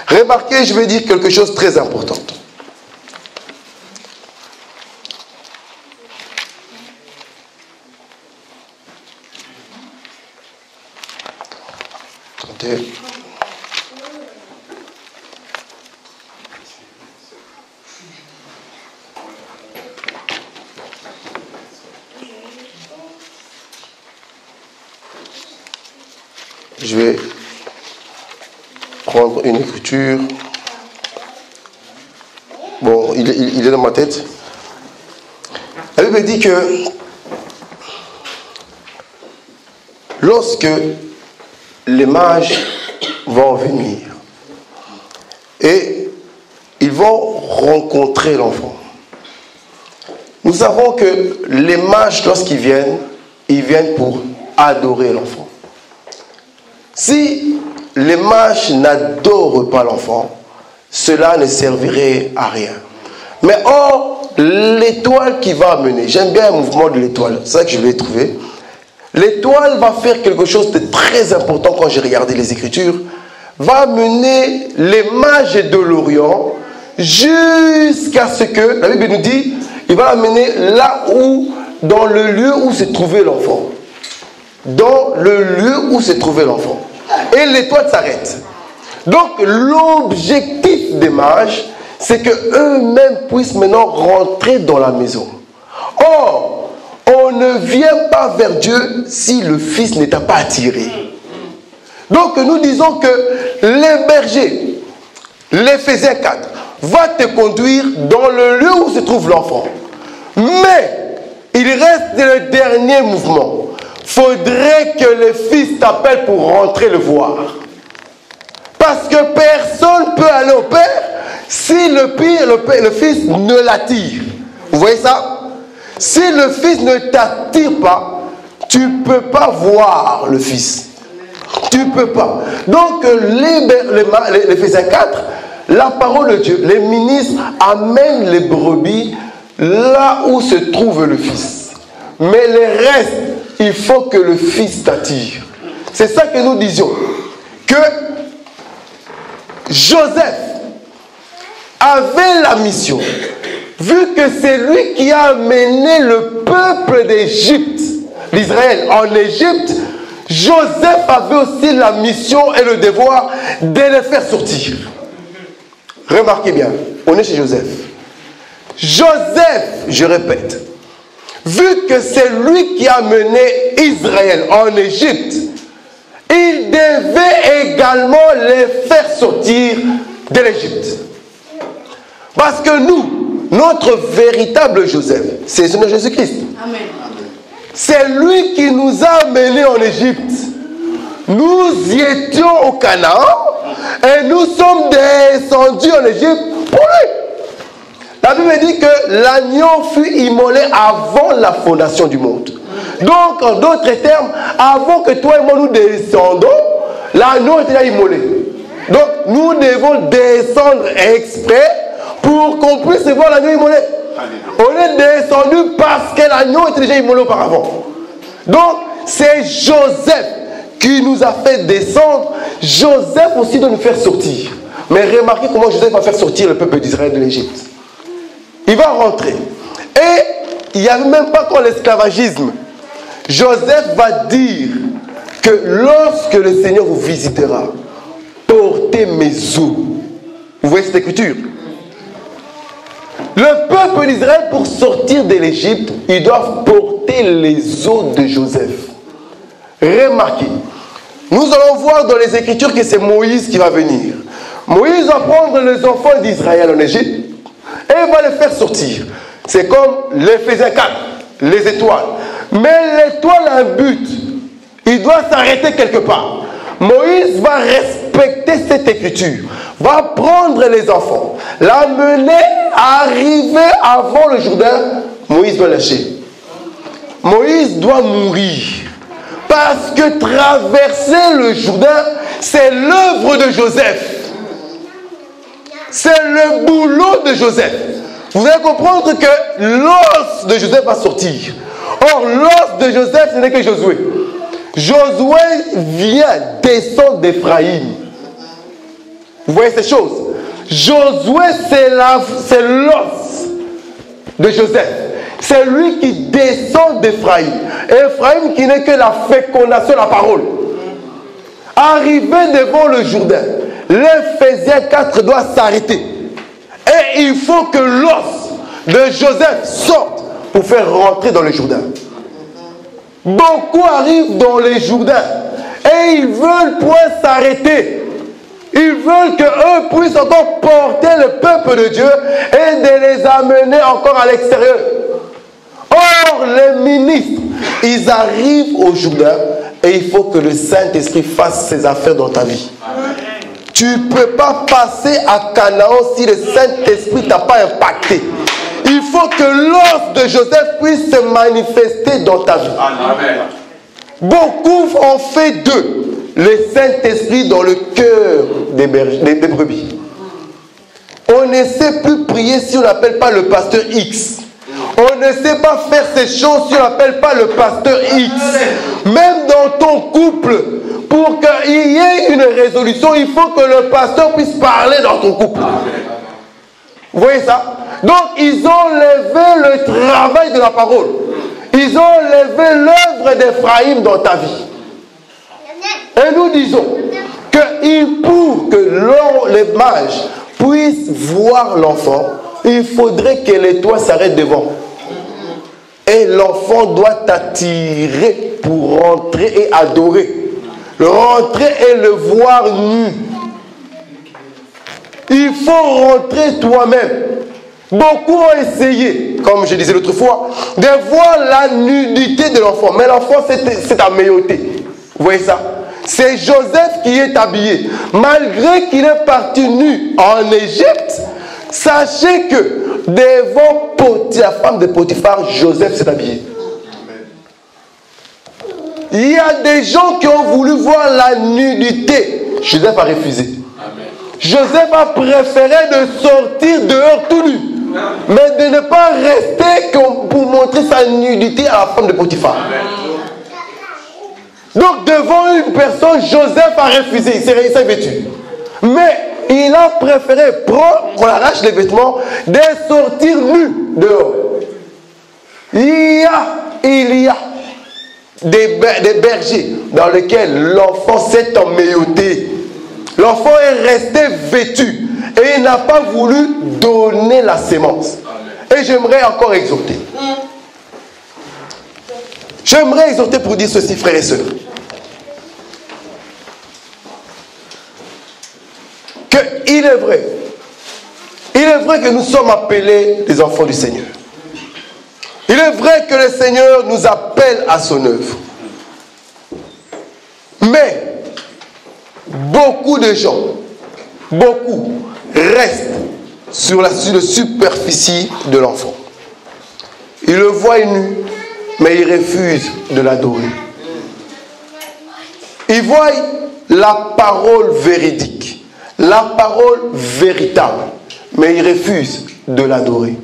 Remarquez, je vais dire quelque chose de très important. Attendez. Je vais prendre une écriture. Bon, il est dans ma tête. La Bible dit que lorsque les mages vont venir. Et ils vont rencontrer l'enfant. Nous savons que les mages, lorsqu'ils viennent, ils viennent pour adorer l'enfant. Si les mages n'adorent pas l'enfant, cela ne servirait à rien. Mais or, l'étoile qui va amener, j'aime bien le mouvement de l'étoile, c'est ça que je l'ai trouvé. L'étoile va faire quelque chose de très important quand j'ai regardé les Écritures, va amener les mages de l'Orient jusqu'à ce que, la Bible nous dit, il va l'amener là où, dans le lieu où se trouvait l'enfant. Dans le lieu où se trouvait l'enfant. Et l'étoile s'arrête. Donc l'objectif des mages, c'est qu'eux-mêmes puissent maintenant rentrer dans la maison. Or, on ne vient pas vers Dieu si le Fils n'est pas attiré. Donc nous disons que les bergers, l'Éphésiens 4, va te conduire dans le lieu où se trouve l'enfant. Mais il reste le dernier mouvement. Faudrait que le Fils t'appelle pour rentrer le voir. Parce que personne ne peut aller au Père si le Fils ne l'attire. Vous voyez ça? Si le Fils ne t'attire pas, tu ne peux pas voir le Fils. Tu ne peux pas. Donc, l'Éphésiens 4, la parole de Dieu, les ministres amènent les brebis là où se trouve le Fils. Mais les restes, il faut que le Fils t'attire. C'est ça que nous disions. Que Joseph avait la mission, vu que c'est lui qui a amené le peuple d'Égypte, l'Israël en Égypte, Joseph avait aussi la mission et le devoir de les faire sortir. Remarquez bien, on est chez Joseph. Joseph, je répète, vu que c'est lui qui a mené Israël en Égypte, il devait également les faire sortir de l'Égypte. Parce que nous, notre véritable Joseph, c'est le Seigneur Jésus-Christ. Amen. C'est lui qui nous a amenés en Égypte. Nous y étions au Canaan et nous sommes descendus en Égypte pour lui. La Bible dit que l'agneau fut immolé avant la fondation du monde. Donc, en d'autres termes, avant que toi et moi nous descendons, l'agneau était déjà immolé. Donc, nous devons descendre exprès pour qu'on puisse voir l'agneau immolé. On est descendu parce que l'agneau était déjà immolé auparavant. Donc, c'est Joseph qui nous a fait descendre. Joseph aussi doit nous faire sortir. Mais remarquez comment Joseph va faire sortir le peuple d'Israël de l'Égypte. Il va rentrer. Et il n'y avait même pas encore l'esclavagisme. Joseph va dire que lorsque le Seigneur vous visitera, portez mes os. Vous voyez cette écriture? Le peuple d'Israël, pour sortir de l'Égypte, ils doivent porter les os de Joseph. Remarquez, nous allons voir dans les Écritures que c'est Moïse qui va venir. Moïse va prendre les enfants d'Israël en Égypte et il va les faire sortir. C'est comme l'Éphésiens 4, les étoiles. Mais l'étoile a un but. Il doit s'arrêter quelque part. Moïse va respecter cette écriture, va prendre les enfants, l'amener, arriver avant le Jourdain. Moïse doit lâcher. Moïse doit mourir. Parce que traverser le Jourdain, c'est l'œuvre de Joseph. C'est le boulot de Joseph. Vous allez comprendre que l'os de Joseph va sortir. Or, l'os de Joseph, ce n'est que Josué. Josué vient descendre d'Éphraïm. Vous voyez ces choses? Josué, c'est l'os de Joseph. C'est lui qui descend d'Éphraïm. Éphraïm qui n'est que la fécondation de la parole. Arrivé devant le Jourdain, l'Éphésiens 4 doit s'arrêter. Et il faut que l'os de Joseph sorte pour faire rentrer dans le Jourdain. Beaucoup arrivent dans les Jourdains et ils veulent point s'arrêter. Ils veulent qu'eux puissent encore porter le peuple de Dieu et de les amener encore à l'extérieur. Or, les ministres, ils arrivent au Jourdain Et il faut que le Saint-Esprit fasse ses affaires dans ta vie. Amen. Tu ne peux pas passer à Canaan si le Saint-Esprit t'a pas impacté. Il faut que l'os de Joseph puisse se manifester dans ta vie. Amen. Beaucoup ont fait d'eux le Saint-Esprit dans le cœur des brebis. On ne sait plus prier si on n'appelle pas le pasteur X. On ne sait pas faire ces choses si on n'appelle pas le pasteur X. Même dans ton couple, pour qu'il y ait une résolution, il faut que le pasteur puisse parler dans ton couple. Vous voyez ça? Donc, ils ont levé le travail de la parole. Ils ont levé l'œuvre d'Ephraïm dans ta vie. Et nous disons que pour que les mages puissent voir l'enfant, il faudrait que les toits s'arrêtent devant. Et l'enfant doit t'attirer pour rentrer et adorer. Rentrer et le voir nu. Il faut rentrer toi-même. Beaucoup ont essayé, comme je disais l'autre fois, de voir la nudité de l'enfant. Mais l'enfant, c'est améoté. Vous voyez ça? C'est Joseph qui est habillé. Malgré qu'il est parti nu en Égypte, sachez que devant la femme de Potiphar, Joseph s'est habillé. Il y a des gens qui ont voulu voir la nudité. Joseph a refusé. Amen. Joseph a préféré de sortir dehors tout nu. Mais de ne pas rester pour montrer sa nudité à la femme de Potiphar. Amen. Donc devant une personne, Joseph a refusé. Il s'est vêtu. Mais il a préféré prendre, qu'on arrache les vêtements, de sortir nu dehors. Il y a des bergers dans lesquels l'enfant s'est emmailloté. L'enfant est resté vêtu et il n'a pas voulu donner la sémence. Et j'aimerais encore exhorter. J'aimerais exhorter pour dire ceci, frères et sœurs. Il est vrai que nous sommes appelés des enfants du Seigneur. Il est vrai que le Seigneur nous appelle à son œuvre. Mais beaucoup de gens, restent sur la superficie de l'enfant. Ils le voient nu, mais ils refusent de l'adorer. Ils voient la parole véridique, la parole véritable, mais ils refusent de l'adorer.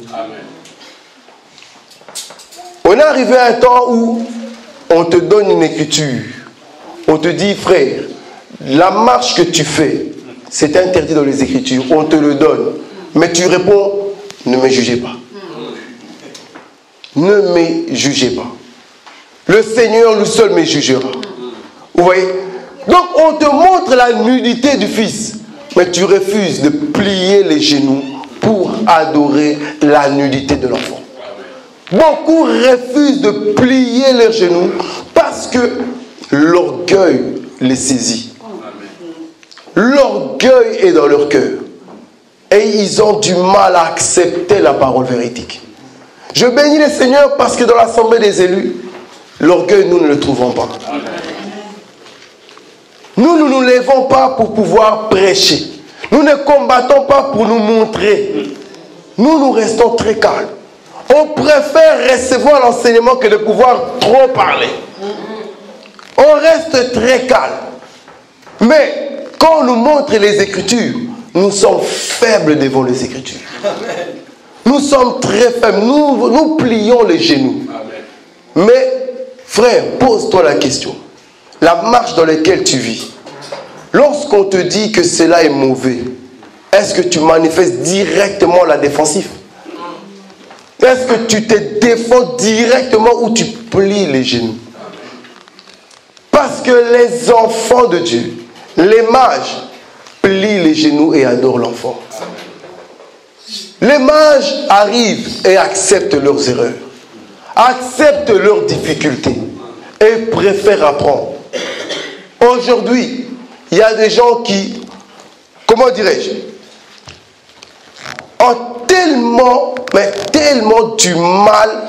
On est arrivé à un temps où on te donne une écriture. On te dit, frère, la marche que tu fais, c'est interdit dans les Écritures. On te le donne. Mais tu réponds, ne me jugez pas. Ne me jugez pas. Le Seigneur, lui seul, me jugera. Vous voyez? Donc, on te montre la nudité du Fils. Mais tu refuses de plier les genoux pour adorer la nudité de l'enfant. Beaucoup refusent de plier leurs genoux parce que l'orgueil les saisit. L'orgueil est dans leur cœur. Et ils ont du mal à accepter la parole véridique. Je bénis le Seigneur parce que dans l'assemblée des élus, l'orgueil, nous ne le trouvons pas. Nous ne nous levons pas pour pouvoir prêcher. Nous ne combattons pas pour nous montrer. Nous restons très calmes. On préfère recevoir l'enseignement que de pouvoir trop parler. On reste très calme. Mais quand on nous montre les Écritures, nous sommes faibles devant les Écritures. Amen. Nous sommes très faibles. Nous plions les genoux. Amen. Mais, frère, pose-toi la question. La marche dans laquelle tu vis, lorsqu'on te dit que cela est mauvais, est-ce que tu manifestes directement la défensive? Est-ce que tu te défends directement ou tu plies les genoux? Parce que les enfants de Dieu, les mages, plient les genoux et adorent l'enfant. Les mages arrivent et acceptent leurs erreurs, acceptent leurs difficultés et préfèrent apprendre. Aujourd'hui, il y a des gens qui, comment dirais-je, ont tellement du mal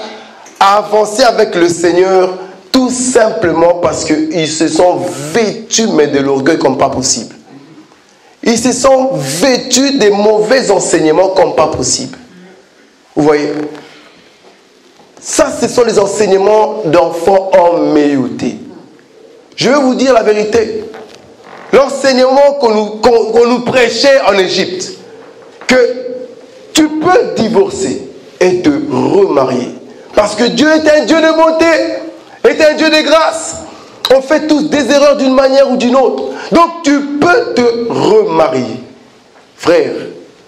à avancer avec le Seigneur. Tout Tout simplement parce qu'ils se sont vêtus, mais de l'orgueil comme pas possible. Ils se sont vêtus des mauvais enseignements comme pas possible. Vous voyez? Ça, ce sont les enseignements d'enfants emmaillotés. Je vais vous dire la vérité. L'enseignement qu'on nous prêchait en Égypte, que tu peux divorcer et te remarier. Parce que Dieu est un Dieu de bonté, est un Dieu de grâce. On fait tous des erreurs d'une manière ou d'une autre. Donc tu peux te remarier. Frère,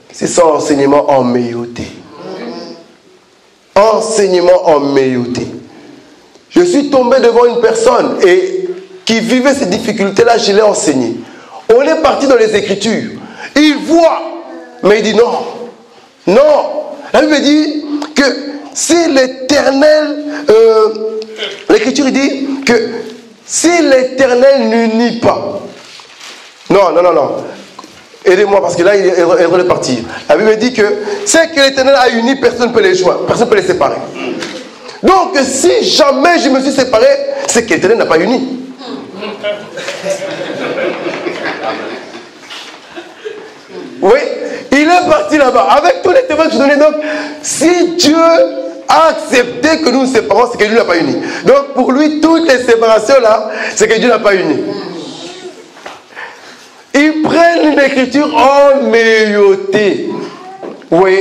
c'est ça l'enseignement emmailloté. Enseignement emmailloté. Je suis tombé devant une personne et qui vivait ces difficultés-là, je l'ai enseigné. On est parti dans les Écritures. Il voit, mais il dit non. Non. La Bible dit que si l'Éternel, l'Écriture dit que si l'Éternel n'unit pas, non. Aidez-moi parce que là, il est en train de partir. La Bible dit que c'est que l'Éternel a uni, personne ne peut les joindre, personne ne peut les séparer. Donc, si jamais je me suis séparé, c'est que l'Éternel n'a pas uni. Oui, il est parti là-bas. Avec tous les témoins que je donnais, donc, si Dieu a accepté que nous nous séparons, c'est que Dieu n'a pas uni. Donc, pour lui, toutes les séparations là, c'est que Dieu n'a pas uni. Ils prennent une écriture emmaillotée. Oui,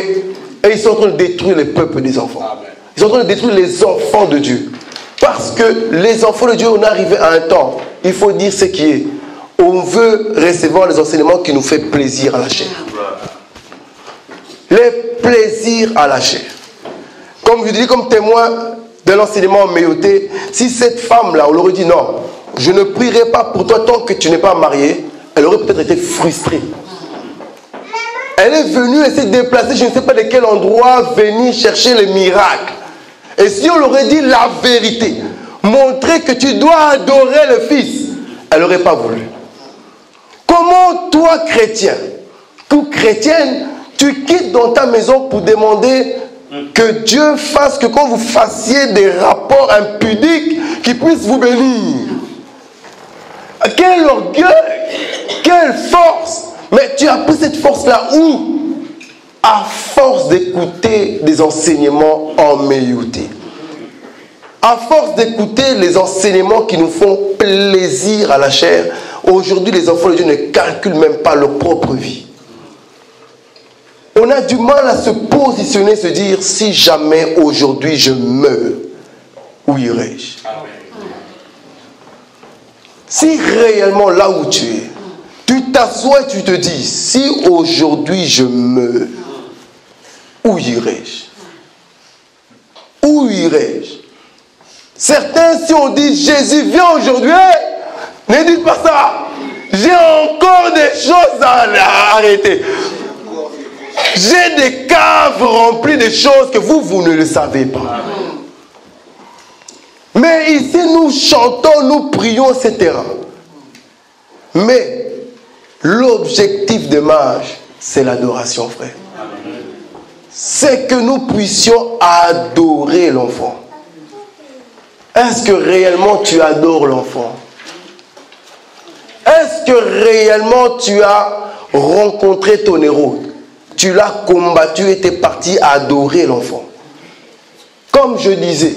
et ils sont en train de détruire le peuple des enfants. Ils sont en train de détruire les enfants de Dieu. Parce que les enfants de Dieu, on est arrivé à un temps, il faut dire ce qui est. On veut recevoir les enseignements qui nous font plaisir à la chair. Les plaisirs à la chair. Comme je dis comme témoin de l'enseignement emmailloté, si cette femme-là, on leur aurait dit non, je ne prierai pas pour toi tant que tu n'es pas marié, elle aurait peut-être été frustrée. Elle est venue, elle s'est déplacée, je ne sais pas de quel endroit, venir chercher le miracle. Et si on leur aurait dit la vérité, montrer que tu dois adorer le Fils, elle n'aurait pas voulu. Comment toi, chrétien, ou chrétienne, tu quittes dans ta maison pour demander que Dieu fasse que quand vous fassiez des rapports impudiques, qu'il puisse vous bénir? Quel orgueil, quelle force! Mais tu as pris cette force-là où? À force d'écouter des enseignements emmaillotés. À force d'écouter les enseignements qui nous font plaisir à la chair, aujourd'hui les enfants de Dieu ne calculent même pas leur propre vie. On a du mal à se positionner, se dire, si jamais aujourd'hui je meurs, où irai-je? Si réellement là où tu es, tu t'assois et tu te dis, si aujourd'hui je meurs, où irai-je? Où irai-je? Certains, si on dit Jésus vient aujourd'hui, ne dites pas ça. J'ai encore des choses à arrêter. J'ai des caves remplies de choses que vous ne le savez pas. Mais ici, nous chantons, nous prions, etc. Mais l'objectif de Mage, c'est l'adoration, frère. C'est que nous puissions adorer l'enfant. Est-ce que réellement tu adores l'enfant? Est-ce que réellement tu as rencontré ton héros? Tu l'as combattu et tu es parti adorer l'enfant. Comme je disais,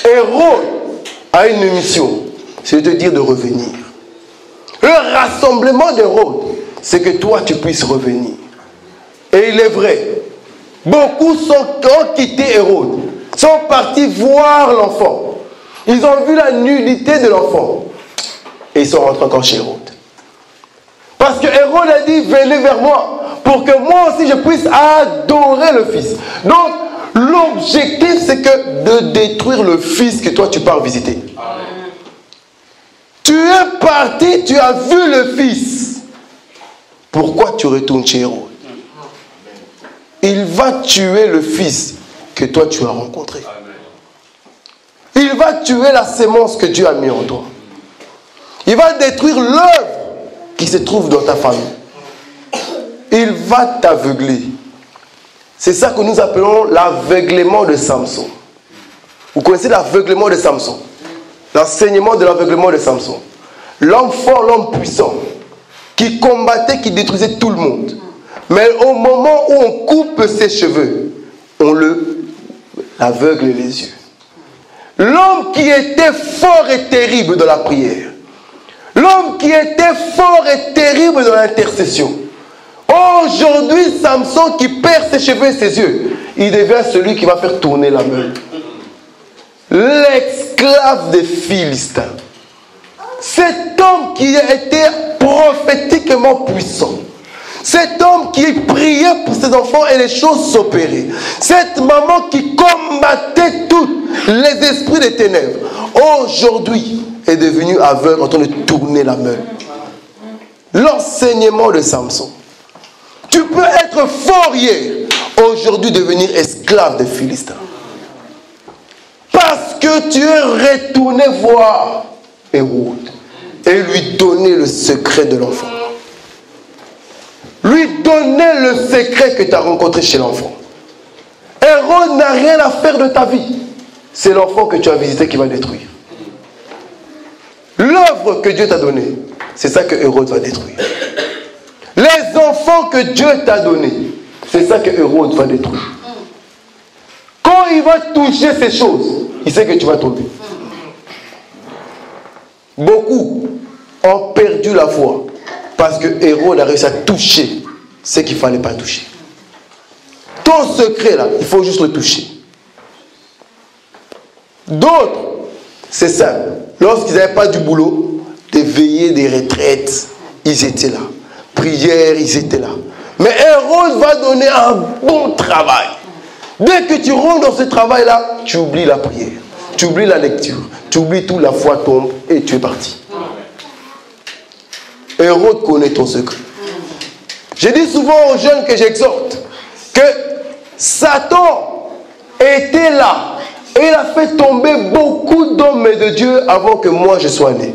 Hérode a une mission, c'est de te dire de revenir. Le rassemblement d'Hérode, c'est que toi tu puisses revenir. Et il est vrai, beaucoup ont quitté Hérode, sont partis voir l'enfant. Ils ont vu la nudité de l'enfant. Et ils sont rentrés encore chez Hérode. Parce que Hérode a dit, venez vers moi, pour que moi aussi je puisse adorer le Fils. Donc, l'objectif c'est que de détruire le Fils que toi tu pars visiter. Amen. Tu es parti, tu as vu le Fils. Pourquoi tu retournes chez Hérode? Il va tuer le Fils que toi tu as rencontré. Il va tuer la sémence que Dieu a mis en toi. Il va détruire l'œuvre qui se trouve dans ta famille. Il va t'aveugler. C'est ça que nous appelons l'aveuglement de Samson. Vous connaissez l'aveuglement de Samson? l'enseignement de l'aveuglement de Samson. L'homme fort, l'homme puissant, qui combattait, qui détruisait tout le monde. Mais au moment où on coupe ses cheveux, on l'aveugle les yeux. L'homme qui était fort et terrible dans la prière. L'homme qui était fort et terrible dans l'intercession. Aujourd'hui, Samson qui perd ses cheveux et ses yeux, il devient celui qui va faire tourner la main. L'esclave des Philistins. Cet homme qui était prophétiquement puissant. Cet homme qui priait pour ses enfants et les choses s'opéraient. Cette maman qui combattait tous les esprits des ténèbres. Aujourd'hui est devenue aveugle en train de tourner la main. L'enseignement de Samson. Tu peux être fort hier, aujourd'hui devenir esclave des Philistins. Parce que tu es retourné voir Hérode et lui donner le secret de l'enfant. Lui donner le secret que tu as rencontré chez l'enfant. Hérode n'a rien à faire de ta vie. C'est l'enfant que tu as visité qui va détruire. L'œuvre que Dieu t'a donnée, c'est ça que Hérode va détruire. Les enfants que Dieu t'a donnés, c'est ça que Hérode va détruire. Quand il va toucher ces choses, il sait que tu vas tomber. Beaucoup ont perdu la foi parce que Hérode a réussi à toucher ce qu'il ne fallait pas toucher. Ton secret là, il faut juste le toucher. D'autres, c'est ça. Lorsqu'ils n'avaient pas du boulot, des veillées, des retraites, ils étaient là. Prière, ils étaient là. Mais Hérode va donner un bon travail. Dès que tu rentres dans ce travail-là, tu oublies la prière, tu oublies la lecture, tu oublies tout, la foi tombe et tu es parti. Hérode connaît ton secret. Je dis souvent aux jeunes que j'exhorte que Satan était là et il a fait tomber beaucoup d'hommes et de Dieu avant que moi je sois né.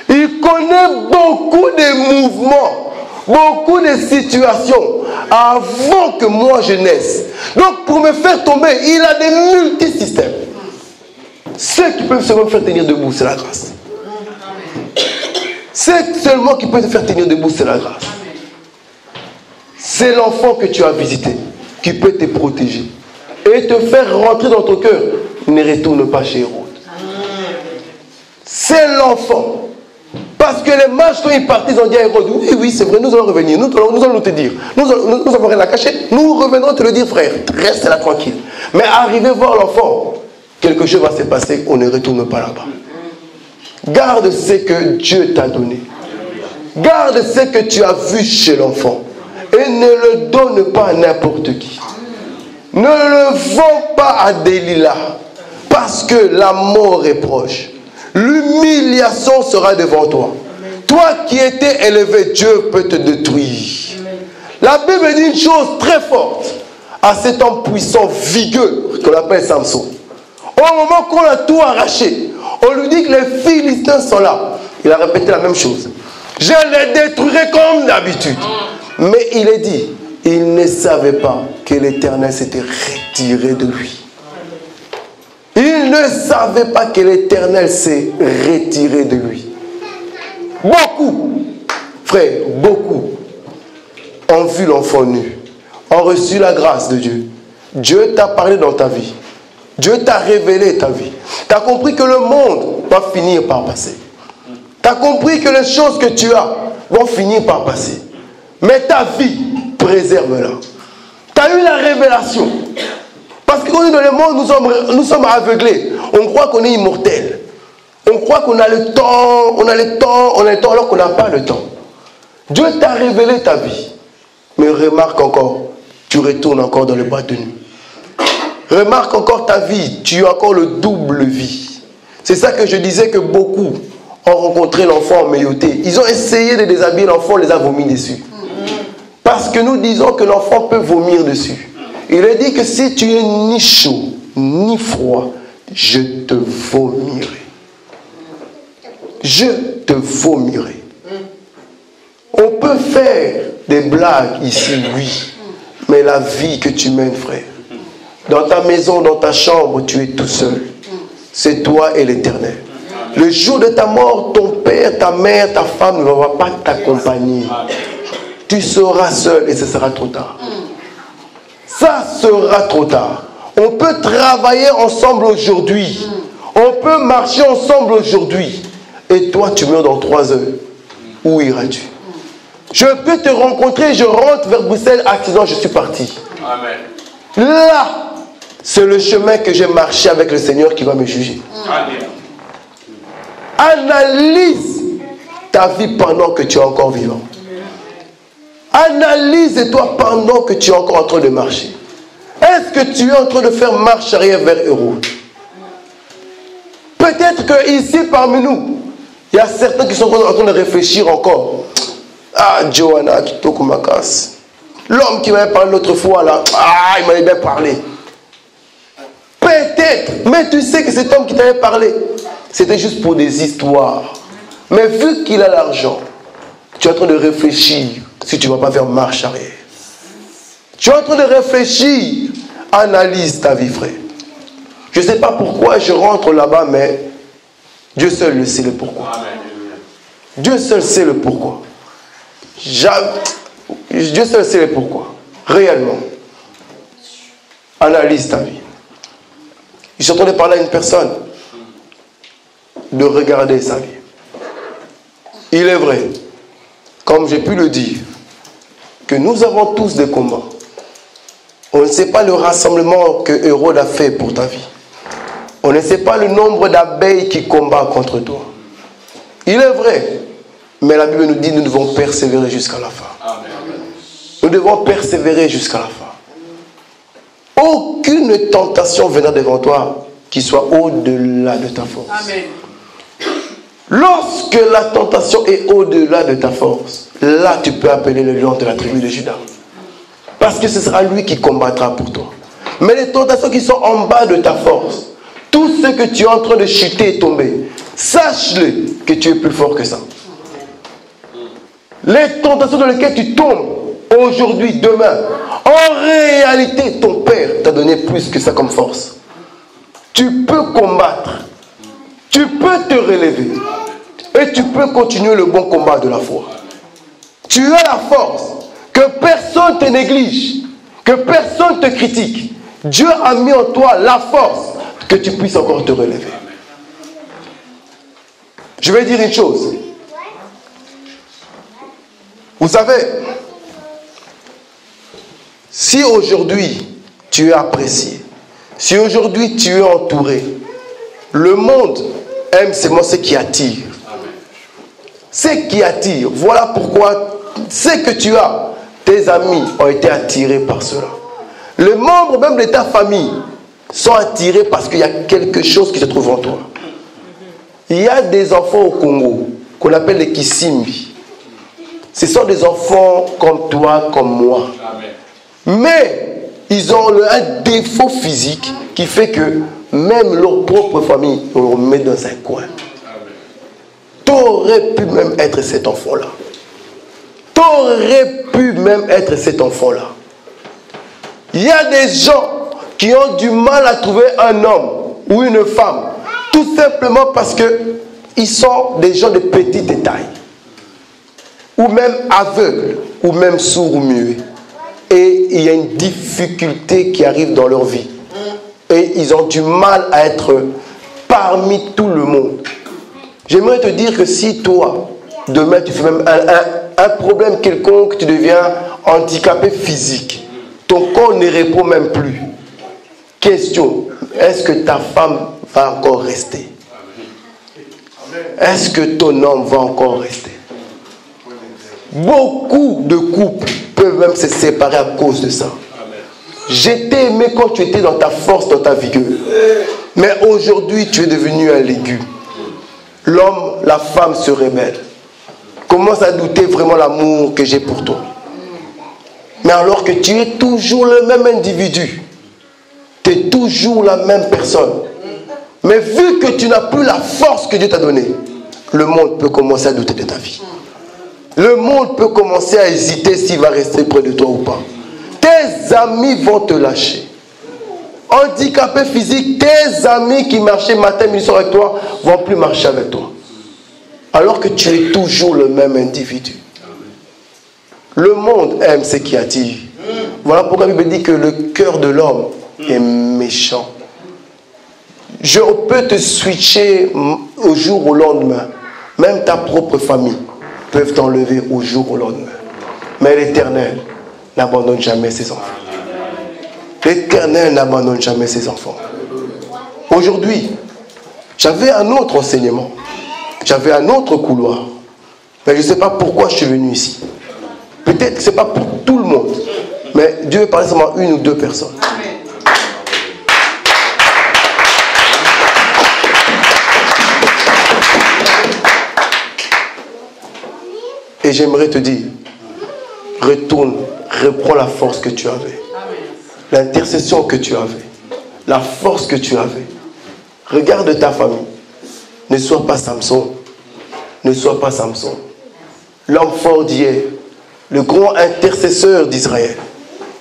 Il connaît beaucoup de mouvements, beaucoup de situations avant que moi je naisse. Donc pour me faire tomber, il a des multisystèmes. Ceux qui peuvent seulement me faire tenir debout, c'est la grâce. C'est seulement qui peut te faire tenir debout, c'est la grâce. C'est l'enfant que tu as visité qui peut te protéger et te faire rentrer dans ton cœur. Ne retourne pas chez Hérode. C'est l'enfant. Parce que les mages, quand ils partent, ils ont dit à Hérode, oui, c'est vrai, nous allons revenir, nous allons te dire. Nous avons rien à cacher, nous reviendrons te le dire, frère. Reste là tranquille. Mais arrivez voir l'enfant, quelque chose va se passer, on ne retourne pas là-bas. Garde ce que Dieu t'a donné. Garde ce que tu as vu chez l'enfant. Et ne le donne pas à n'importe qui. Ne le vends pas à Delilah. Parce que la mort est proche. L'humiliation sera devant toi. Toi qui étais élevé, Dieu peut te détruire. La Bible dit une chose très forte à cet homme puissant, vigueux, qu'on appelle Samson. Au moment qu'on a tout arraché, on lui dit que les Philistins sont là. Il a répété la même chose. Je les détruirai comme d'habitude. Mais il est dit, il ne savait pas que l'Éternel s'était retiré de lui. Il ne savait pas que l'Éternel s'est retiré de lui. Beaucoup, frère, beaucoup ont vu l'enfant nu, ont reçu la grâce de Dieu. Dieu t'a parlé dans ta vie. Dieu t'a révélé ta vie. Tu as compris que le monde va finir par passer. Tu as compris que les choses que tu as vont finir par passer. Mais ta vie, préserve-la. Tu as eu la révélation. Parce que quand on est dans le monde, nous sommes aveuglés. On croit qu'on est immortel. On croit qu'on a le temps, on a le temps alors qu'on n'a pas le temps. Dieu t'a révélé ta vie. Mais remarque encore, tu retournes encore dans le boîte de nuit. Remarque encore ta vie, tu as encore le double vie. C'est ça que je disais que beaucoup ont rencontré l'enfant en méioté. Ils ont essayé de déshabiller l'enfant, on les a vomi dessus. Parce que nous disons que l'enfant peut vomir dessus. Il est dit que si tu es ni chaud, ni froid, je te vomirai. Je te vomirai. On peut faire des blagues ici, oui. Mais la vie que tu mènes, frère, dans ta maison, dans ta chambre, tu es tout seul. C'est toi et l'Éternel. Le jour de ta mort, ton père, ta mère, ta femme ne va pas t'accompagner. Tu seras seul et ce sera trop tard. Ça sera trop tard. On peut travailler ensemble aujourd'hui. On peut marcher ensemble aujourd'hui. Et toi, tu meurs dans 3 heures. Où iras-tu? Je peux te rencontrer, je rentre vers Bruxelles, accident, je suis parti.
Amen.
Là, c'est le chemin que j'ai marché avec le Seigneur qui va me juger.
Amen.
Analyse ta vie pendant que tu es encore vivant. Analyse-toi pendant que tu es encore en train de marcher. Est-ce que tu es en train de faire marche arrière vers Héros? Peut-être que ici parmi nous, il y a certains qui sont en train de réfléchir encore. Ah, Johanna, l'homme qui m'avait parlé l'autre fois là, ah, il m'avait bien parlé. Peut-être, mais tu sais que cet homme qui t'avait parlé, c'était juste pour des histoires. Mais vu qu'il a l'argent, tu es en train de réfléchir si tu ne vas pas faire marche arrière. Tu es en train de réfléchir. Analyse ta vie, frère. Je ne sais pas pourquoi je rentre là-bas, mais Dieu seul le sait le pourquoi. Dieu seul sait le pourquoi. Dieu seul sait le pourquoi. Réellement. Analyse ta vie. Je suis en train de parler à une personne. De regarder sa vie. Il est vrai, comme j'ai pu le dire, que nous avons tous des combats. On ne sait pas le rassemblement que Hérode a fait pour ta vie. On ne sait pas le nombre d'abeilles qui combattent contre toi. Il est vrai, mais la Bible nous dit que nous devons persévérer jusqu'à la fin. Amen. Nous devons persévérer jusqu'à la fin. Aucune tentation venant devant toi qui soit au-delà de ta force. Amen. Lorsque la tentation est au-delà de ta force, là tu peux appeler le lion de la tribu de Juda. Parce que ce sera lui qui combattra pour toi. Mais les tentations qui sont en bas de ta force, tout ce que tu es en train de chuter et tomber, sache-le que tu es plus fort que ça. Les tentations dans lesquelles tu tombes, aujourd'hui, demain, en réalité, ton Père t'a donné plus que ça comme force. Tu peux combattre. Tu peux te relever. Et tu peux continuer le bon combat de la foi. Tu as la force. Que personne te néglige. Que personne te critique. Dieu a mis en toi la force que tu puisses encore te relever. Je vais dire une chose. Vous savez, si aujourd'hui tu es apprécié, si aujourd'hui tu es entouré, le monde aime seulement ce qui attire. Ce qui attire. Voilà pourquoi ce que tu as, tes amis ont été attirés par cela. Les membres même de ta famille sont attirés parce qu'il y a quelque chose qui se trouve en toi. Il y a des enfants au Congo qu'on appelle les Kisimbi. Ce sont des enfants comme toi, comme moi. Mais ils ont un défaut physique qui fait que même leur propre famille, on le met dans un coin. Tu aurais pu même être cet enfant-là. Tu aurais pu même être cet enfant-là. Il y a des gens qui ont du mal à trouver un homme ou une femme, tout simplement parce qu'ils sont des gens de petite taille, ou même aveugles, ou même sourds ou muets. Et il y a une difficulté qui arrive dans leur vie. Et ils ont du mal à être parmi tout le monde. J'aimerais te dire que si toi, demain, tu fais même un problème quelconque, tu deviens handicapé physique, ton corps ne répond même plus. Question, est-ce que ta femme va encore rester? Est-ce que ton homme va encore rester? Beaucoup de couples peuvent même se séparer à cause de ça. Je t'ai aimé quand tu étais dans ta force, dans ta vigueur. Mais aujourd'hui, tu es devenu un légume. L'homme, la femme se rebelle. Commence à douter vraiment l'amour que j'ai pour toi. Mais alors que tu es toujours le même individu. Tu es toujours la même personne. Mais vu que tu n'as plus la force que Dieu t'a donnée, le monde peut commencer à douter de ta vie. Le monde peut commencer à hésiter s'il va rester près de toi ou pas. Tes amis vont te lâcher. handicapé physique, tes amis qui marchaient matin, midi, soir avec toi, ne vont plus marcher avec toi. Alors que tu es toujours le même individu. Le monde aime ce qui attire. Voilà pourquoi la Bible dit que le cœur de l'homme est méchant. Je peux te switcher au jour au lendemain. Même ta propre famille peut t'enlever au jour au lendemain. Mais l'Éternel n'abandonne jamais ses enfants. L'Éternel n'abandonne jamais ses enfants. Aujourd'hui, j'avais un autre enseignement. J'avais un autre couloir. Mais je ne sais pas pourquoi je suis venu ici. Peut-être que ce n'est pas pour tout le monde. Mais Dieu veut parler seulement à une ou deux personnes. Et j'aimerais te dire, retourne, reprends la force que tu avais. L'intercession que tu avais. La force que tu avais. Regarde ta famille. Ne sois pas Samson. Ne sois pas Samson. L'homme fort d'hier. Le grand intercesseur d'Israël.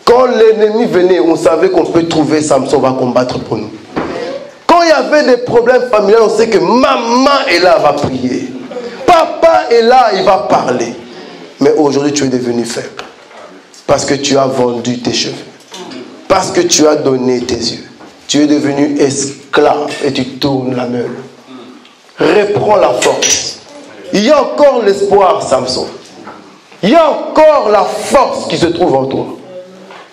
Quand l'ennemi venait, on savait qu'on peut trouver Samson va combattre pour nous. Quand il y avait des problèmes familiaux, on sait que maman est là, va prier. Papa est là, il va parler. Mais aujourd'hui, tu es devenu faible. Parce que tu as vendu tes cheveux. Parce que tu as donné tes yeux. Tu es devenu esclave et tu tournes la meule. Reprends la force. Il y a encore l'espoir, Samson. Il y a encore la force qui se trouve en toi.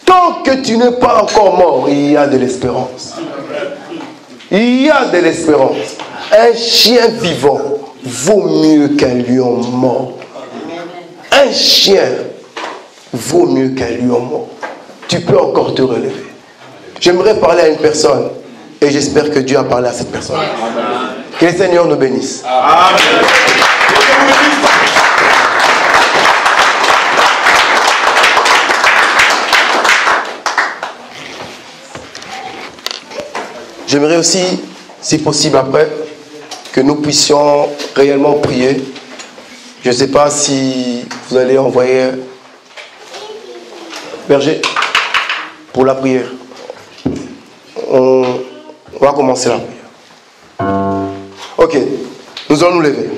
Tant que tu n'es pas encore mort, il y a de l'espérance. Il y a de l'espérance. Un chien vivant vaut mieux qu'un lion mort. Un chien vaut mieux qu'un lion mort. Tu peux encore te relever. J'aimerais parler à une personne et j'espère que Dieu a parlé à cette personne. Que le Seigneur nous bénisse. Amen. J'aimerais aussi, si possible après, que nous puissions réellement prier. Je ne sais pas si vous allez envoyer Berger pour la prière. On va commencer la prière. Ok, nous allons nous lever.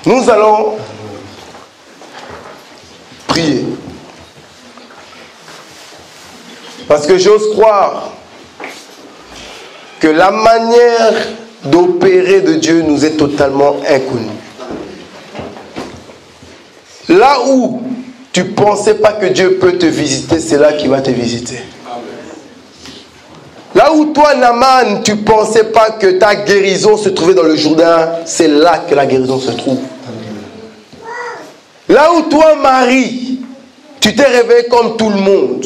Nous allons prier. Parce que j'ose croire que la manière d'opérer de Dieu nous est totalement inconnue. Là où tu ne pensais pas que Dieu peut te visiter, c'est là qu'il va te visiter. Là où toi, Naaman, tu ne pensais pas que ta guérison se trouvait dans le Jourdain, c'est là que la guérison se trouve. Là où toi, Marie, tu t'es réveillé comme tout le monde.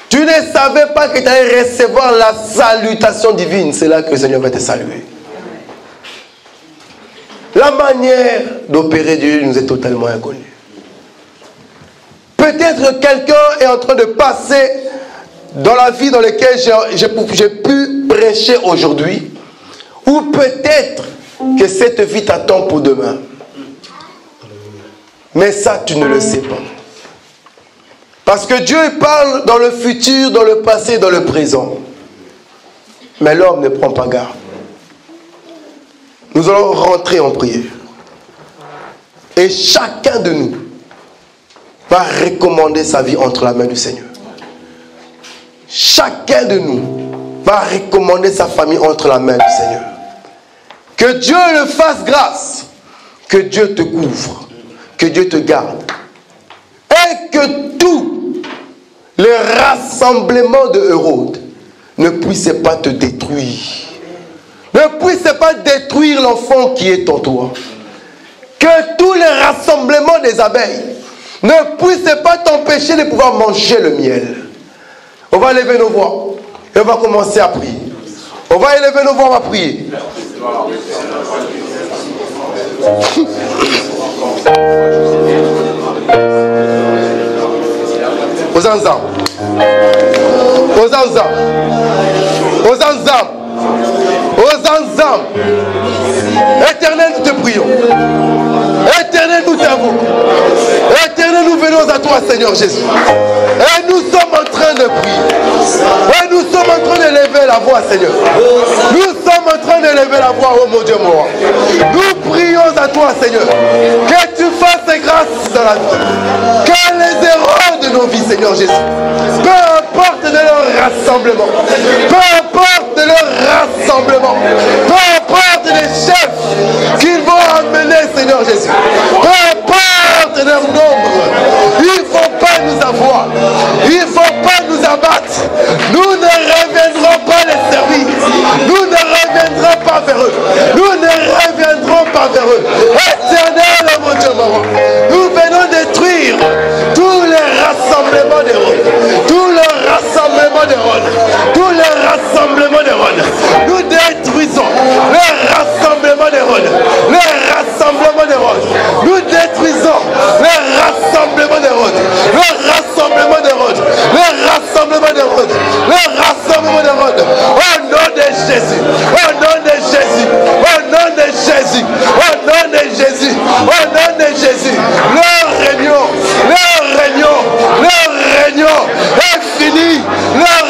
Tu ne savais pas que tu allais recevoir la salutation divine. C'est là que le Seigneur va te saluer. La manière d'opérer Dieu nous est totalement inconnue. Peut-être quelqu'un est en train de passer dans la vie dans laquelle j'ai pu prêcher aujourd'hui. Ou peut-être que cette vie t'attend pour demain. Mais ça, tu ne le sais pas. Parce que Dieu parle dans le futur, dans le passé, dans le présent. Mais l'homme ne prend pas garde. Nous allons rentrer en prière. Et chacun de nous va recommander sa vie entre la main du Seigneur. Chacun de nous va recommander sa famille entre la main du Seigneur. Que Dieu le fasse grâce. Que Dieu te couvre. Que Dieu te garde. Et que tous les rassemblements de Hérode ne puissent pas te détruire. Ne puissent pas détruire l'enfant qui est en toi. Que tous les rassemblements des abeilles ne puissent pas t'empêcher de pouvoir manger le miel. On va élever nos voix et on va commencer à prier. On va élever nos voix, on va prier. Ozanza. Ozanza. Ozanza. Seigneur Jésus. Et nous sommes en train de prier. Et nous sommes en train de lever la voix, Seigneur. Nous sommes en train de lever la voix, oh mon Dieu, mon roi. Nous prions à toi, Seigneur, que tu fasses grâce dans la vie. Que les erreurs de nos vies, Seigneur Jésus, peu importe de leur rassemblement, peu importe de leur rassemblement, peu importe les chefs qu'ils vont amener, Seigneur Jésus, peu importe leur nombre, ils ne vont pas nous avoir, ils ne vont pas nous abattre. Nous ne reviendrons pas les servir, nous ne reviendrons pas vers eux, nous ne reviendrons pas vers eux. Éternel, mon Dieu, mon roi, nous venons détruire tous les rassemblements des rôles, tous les rassemblements des rôles, tous les rassemblements des rôles. Nous détruisons les rassemblements des rôles, les rassemblements des rôles. Nous détruisons les rassemblements des rôles, les rassemblements des rôles, les rassemblements des rôles, les rassemblements des rôles. Au nom de Jésus, au nom de Jésus, au nom de Jésus, au nom de Jésus, au nom de Jésus. Leur réunion est finie. Leur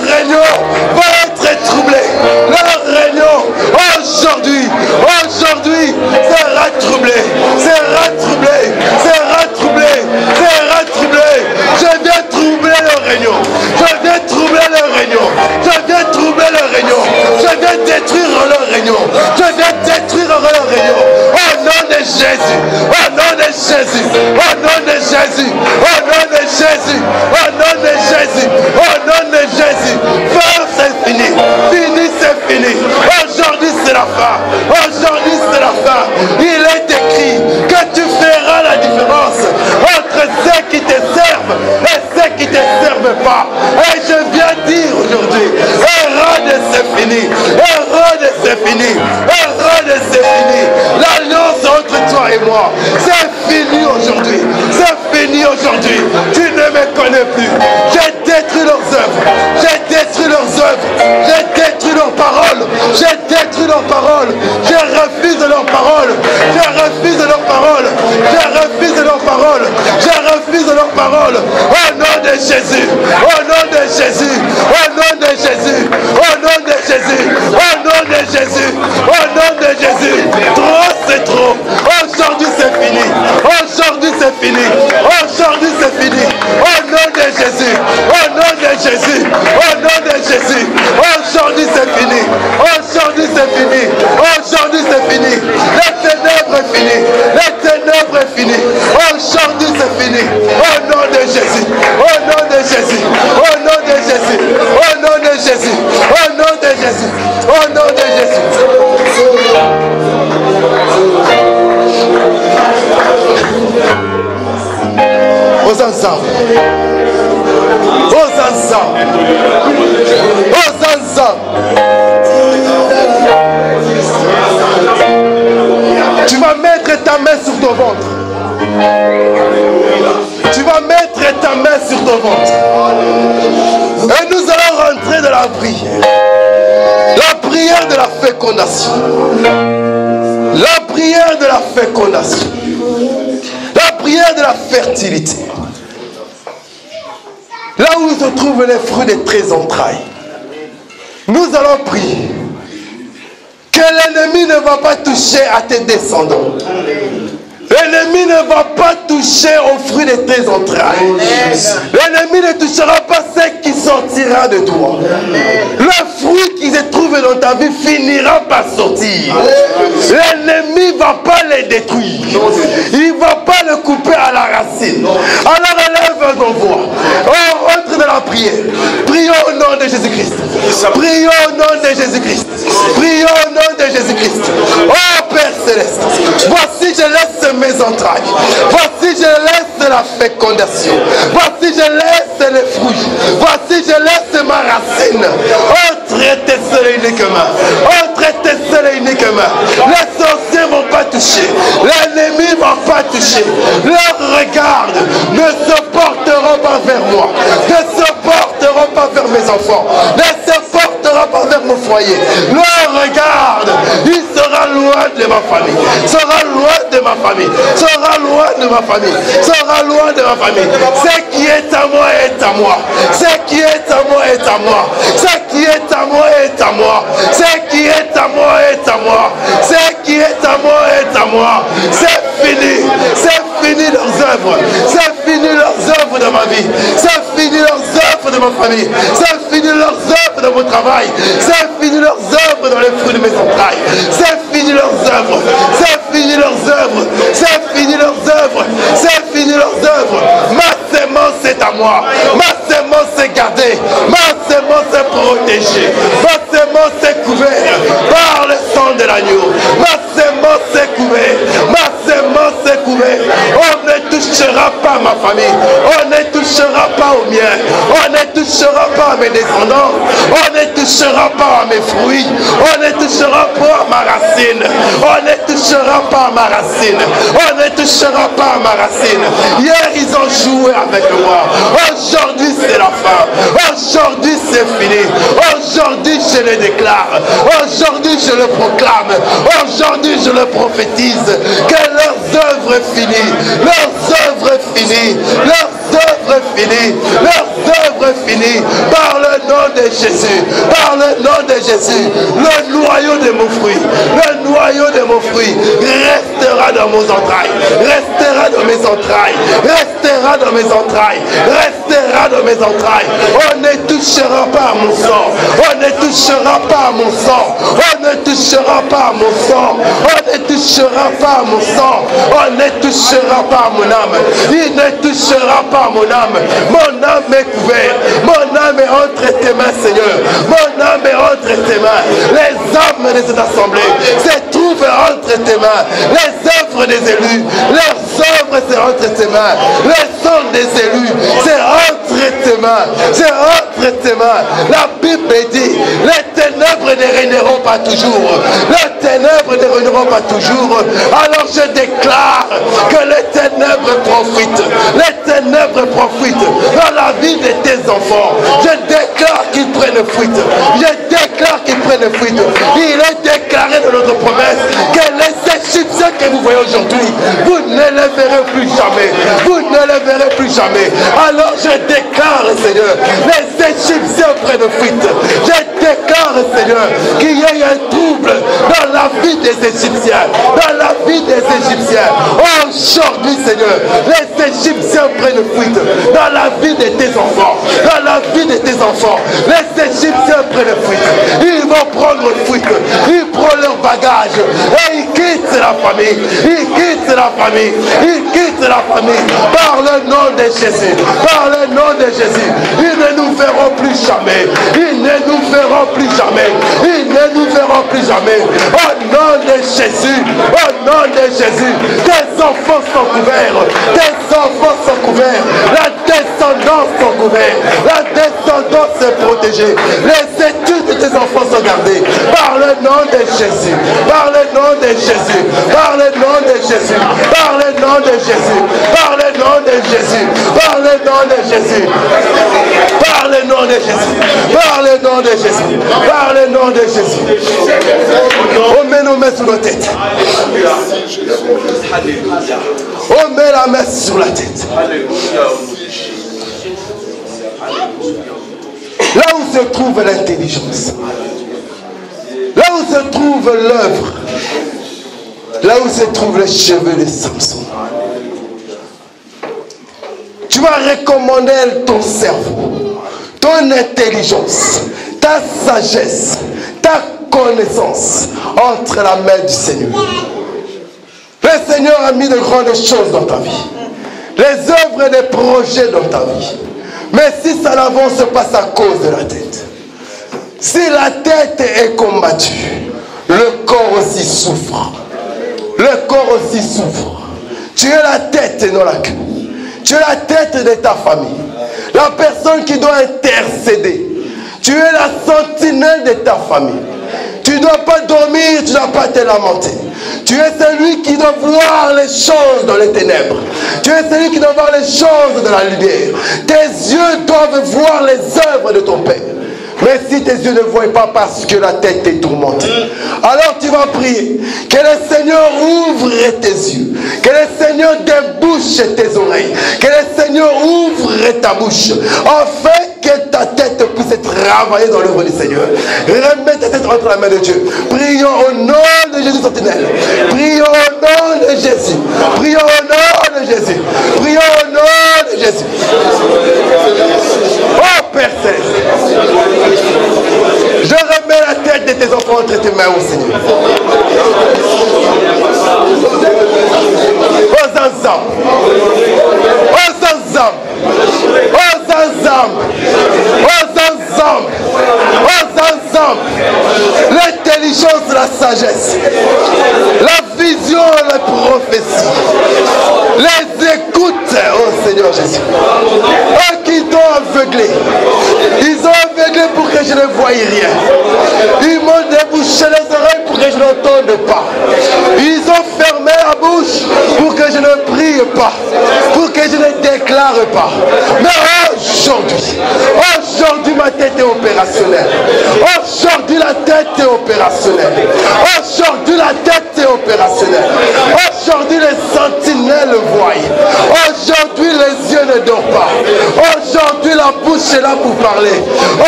réunion va être troublée. Leur réunion aujourd'hui sera troublée. Je viens troubler leur réunion. Je viens troubler leur réunion. Je viens détruire leur réunion. Au nom de Jésus. Au nom de Jésus. Au nom de Jésus. Au nom de Jésus. Au nom de Jésus. Au nom de Jésus. Fin, c'est fini. Fini, c'est fini. Aujourd'hui, c'est la fin. Aujourd'hui, c'est la fin. Il est écrit que tu feras la différence entre ceux qui te servent et ceux qui ne te servent pas. Et je viens dire aujourd'hui, Hérode, c'est fini. Hérode, c'est fini. Hérode, c'est fini. L'alliance entre toi et moi, c'est fini aujourd'hui. C'est fini aujourd'hui. Tu ne me connais plus. J'ai détruit leurs œuvres. J'ai détruit leurs œuvres. J'ai détruit leurs paroles. J'ai détruit leurs paroles. Je refuse leurs paroles. Je refuse leurs paroles. Je refuse leurs paroles. Je refuse leurs paroles. Au nom de Jésus. Au nom de Jésus. Au nom de Jésus. Au nom de Jésus. Au nom de Jésus. Au nom de Jésus. Trop, c'est trop. Aujourd'hui, c'est fini. Aujourd'hui, c'est fini. Aujourd'hui, c'est fini. Au nom de Jésus. Au nom de Jésus. Au nom de Jésus. Aujourd'hui, c'est fini. Aujourd'hui, c'est fini. Aujourd'hui, c'est fini. Les ténèbres est fini. Les ténèbres est fini. Aujourd'hui, c'est fini. Au nom de Jésus. Au nom de Jésus. Au nom de Jésus. Au nom de Jésus. Au nom de Jésus. Au nom de Jésus. Aux ensemble. Aux ensemble. Aux ensemble. Tu vas mettre ta main sur ton ventre. Tu vas mettre ta main sur ton ventre. Et nous allons rentrer dans la prière. La prière de la fécondation. La prière de la fécondation. La prière de la fertilité. Là où se trouvent les fruits des 13 entrailles. Nous allons prier que l'ennemi ne va pas toucher à tes descendants. L'ennemi ne va pas toucher aux fruits de tes entrailles. L'ennemi ne touchera pas ce qui sortira de toi. Le fruit qui se trouve dans ta vie finira par sortir. L'ennemi ne va pas les détruire. Il ne va pas le couper à la racine. Alors élève ton voix. On rentre dans la prière. Prions au nom de Jésus-Christ. Prions au nom de Jésus-Christ. Prions au nom de Jésus-Christ. Oh Père Céleste, voici je laisse mes entrailles. Voici je laisse la fécondation. Voici je laisse les fruits. Voici je laisse ma racine. Entre tes seuls uniquement. Entre tes seuls uniquement. Les sorciers ne vont pas toucher. L'ennemi ne va pas toucher. Leurs regards ne se porteront pas vers moi. Ne se porteront pas vers mes enfants. Ne se porteront pas vers mon foyer. Leur regard, il sera loin de ma famille. Sera loin de de ma famille. Sera loin de ma famille. Sera loin de ma famille. Ce qui est à moi est à moi. Ce qui est à moi est à moi. Ce qui est à moi est à moi. Ce qui est à moi est à moi. Ce qui est à moi est à moi. C'est fini. C'est fini leurs œuvres. C'est fini leurs œuvres de ma vie. C'est fini leurs œuvres de ma famille. C'est fini leurs œuvres de mon travail. C'est fini leurs œuvres dans les fruits de mes entrailles. C'est fini leurs œuvres. C'est fini leurs œuvres. C'est fini leurs œuvres. C'est fini leurs œuvres. Ma sémence est à moi. Ma sémence est gardée. Ma sémence est protégée. Ma sémence est couverte par le sang de l'agneau. Ma sémence est couverte. Ma sémence est couverte. On ne touchera pas ma famille. On ne touchera pas aux miens. On ne touchera pas à mes descendants. On ne touchera pas à mes fruits. On ne touchera pas à ma racine. On ne touchera pas à ma racine. On ne touchera pas à ma racine. Hier, ils ont joué avec moi. Aujourd'hui, c'est la fin. Aujourd'hui, c'est fini. Aujourd'hui, je le déclare. Aujourd'hui, je le proclame. Aujourd'hui, je le prophétise. Que leurs œuvres finissent. Leurs œuvres finissent. Leurs œuvres finissent. Leurs œuvres finissent. Par le nom de Jésus. Par le nom de Jésus. Le noyau de mon fruit. Le noyau de mon fruit restera dans mes entrailles. Restera dans mes entrailles. Restera dans mes entrailles. Restera dans mes entrailles. On ne touchera pas à mon sang. On ne touchera pas à mon sang. On ne touchera pas à mon sang. On ne touchera pas à mon sang. On ne touchera pas à mon âme. Il ne touchera pas à mon âme. Mon âme est couverte. Mon âme est entre tes mains, Seigneur. Mon âme est entre tes mains. Les âmes de cette assemblée se trouvent entre tes mains. Les œuvres des élus, leurs œuvres c'est entre tes mains. Le sang des élus, c'est entre tes mains. C'est entre tes mains. La Bible dit, les ténèbres ne régneront pas toujours. Les ténèbres ne régneront pas toujours. Alors je déclare que les ténèbres profitent. Les ténèbres profitent dans la vie de tes enfants. Je déclare qu'ils prennent fuite. Je déclare qu'ils prennent fuite. Il est déclaré dans notre promesse que les Égyptiens que vous voyez aujourd'hui, vous ne les verrez plus jamais. Vous ne les verrez plus jamais. Alors je déclare, Seigneur, les Égyptiens prennent fuite. Je déclare, Seigneur, qu'il y ait un trouble dans la vie des Égyptiens. Dans la vie des Égyptiens. Aujourd'hui, Seigneur, les Égyptiens prennent fuite dans la vie de tes enfants. Dans la vie de tes enfants. Les Égyptiens prennent fuite. Ils vont prendre fuite. Ils prennent leur bagage et ils quittent la famille. Ils quittent la famille. Ils quittent la famille. Par le nom de Jésus. Par le nom de Jésus. Ils ne nous verront plus jamais. Ils ne nous verront plus jamais. Ils ne nous verront plus jamais. Au nom de Jésus. Au nom de Jésus. Tes enfants sont couverts. Tes enfants sont couverts. La descendance sont couverts. La descendance est protégée. Les études de tes enfants sont gardées. Par le nom de Jésus. Par le nom de Jésus. Par le nom de Jésus. Par le nom de Jésus. Par le nom de Jésus. Par le nom de Jésus. Par le nom de Jésus. Par le nom de Jésus. Par le nom de Jésus. On met nos mains sur nos têtes. On met la main sur la tête. Là où se trouve l'intelligence, là où se trouve l'œuvre, là où se trouvent les cheveux de Samson, tu vas recommander ton cerveau, ton intelligence, ta sagesse, ta connaissance entre la main du Seigneur. Le Seigneur a mis de grandes choses dans ta vie, les œuvres et les projets dans ta vie. Mais si ça n'avance pas à cause de la tête, si la tête est combattue, le corps aussi souffre. Le corps aussi souffre. Tu es la tête et non la queue. Tu es la tête de ta famille. La personne qui doit intercéder. Tu es la sentinelle de ta famille. Tu ne dois pas dormir, tu ne dois pas te lamenter. Tu es celui qui doit voir les choses dans les ténèbres. Tu es celui qui doit voir les choses dans la lumière. Tes yeux doivent voir les œuvres de ton Père. Mais si tes yeux ne voient pas parce que la tête est tourmentée, alors tu vas prier. Que le Seigneur ouvre tes yeux. Que le Seigneur débouche tes oreilles. Que le Seigneur ouvre ta bouche. Afin que ta tête puisse être travaillée dans l'œuvre du Seigneur. Remets ta tête entre la main de Dieu. Prions au nom de Jésus sentinelle. Prions au nom de Jésus. Prions au nom de Jésus. Prions au nom de Jésus. Oh Père Céleste, je remets la tête de tes enfants entre tes mains, ô Seigneur. Oh Zanzam, oh Zanzam, oh Zanzam, oh Zanzam, oh Zanzam, l'intelligence, la sagesse, la vision, la prophétie, les écoutes, oh Seigneur Jésus. Eux qui t'ont aveuglé, ils ont aveuglé pour que je ne voie rien. Ils m'ont débouché les oreilles pour que je n'entende pas. Ils ont fermé la bouche pour que je ne prie pas, pour que je ne déclare pas. Mais aujourd'hui ma tête est opérationnelle. Aujourd'hui la tête est opérationnelle. Aujourd'hui la tête est opérationnelle. Aujourd'hui les sentinelles voient. Aujourd'hui les yeux ne dorment pas. Aujourd'hui la bouche est là pour parler.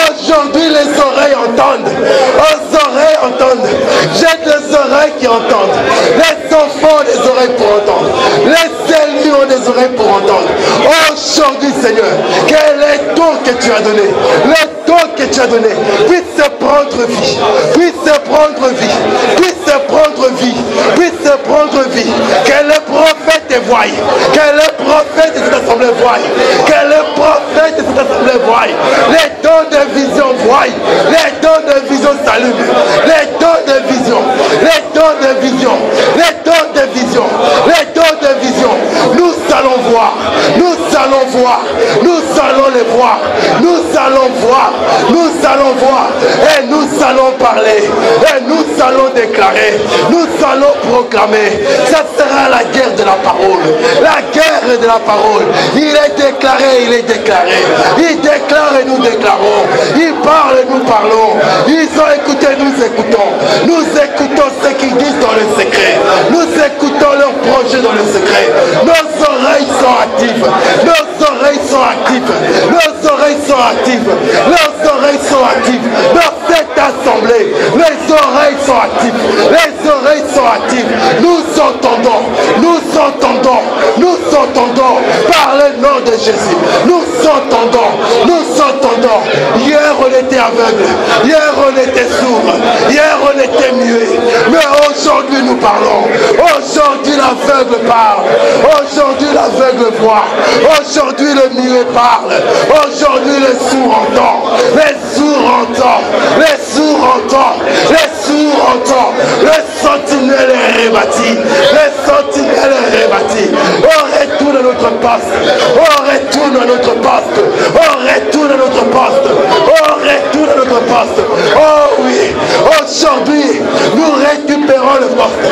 Aujourd'hui les oreilles entendent. Les oreilles entendent. J'ai des oreilles qui entendent. Les enfants ont des oreilles pour entendre. Les élus ont des oreilles pour entendre. Aujourd'hui Seigneur, quel est le don que tu as donné? Le don que tu as donné puisse prendre vie. Puisse prendre vie. Puisse prendre vie. Puisse prendre vie. Que le prophète voie. Que le prophète de cette assemblée voie. Que le prophète de cette assemblée voie. Les dons de vision voient. Les dons de vision s'allument. Les dons de vision. Les dons de vision. Les dons de vision. Les dons de vision. Nous allons voir. Nous allons voir. Nous allons les voir. Nous allons voir. Nous allons voir. Et nous allons parler. Et nous allons déclarer. Nous allons proclamer. Ça sera la guerre de la parole. La guerre de la parole. Il est déclaré, il est déclaré. Il déclare et nous déclarons. Il parle et nous parlons. Ils ont écouté, nous écoutons. Nous écoutons ce qu'ils disent dans le secret. Nous écoutons leurs projets dans le secret. Nos oreilles sont actives. Nos oreilles sont actives. Nos oreilles sont actives. Nos oreilles sont actives. Dans cette assemblée, les oreilles sont actives. Les oreilles sont actives. Nous entendons. Nous entendons. Nous entendons par le nom de Jésus. Nous entendons. Nous entendons. Hier on était aveugle. Hier on était sourd. Hier on était muet. Mais aujourd'hui nous parlons. Aujourd'hui l'aveugle parle. Aujourd'hui l'aveugle voit. Aujourd'hui le muet parle. Aujourd'hui le sourd entend. Les sourds entendent. Les sourds entendent. Les sourds entendent. Le sentinelle est rebâti. Le sentinelle est rebâti. On retourne à notre poste. On retourne à notre poste. On retourne à notre poste. On retourne à notre poste. Oh oui. Aujourd'hui, nous récupérons le poste.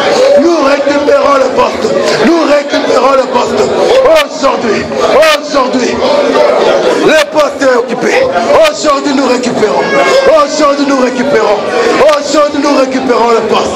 Nous récupérons le poste. Nous récupérons le poste. Aujourd'hui, le poste est occupé. Aujourd'hui, nous récupérons. Aujourd'hui, nous récupérons. Aujourd'hui, nous récupérons le poste.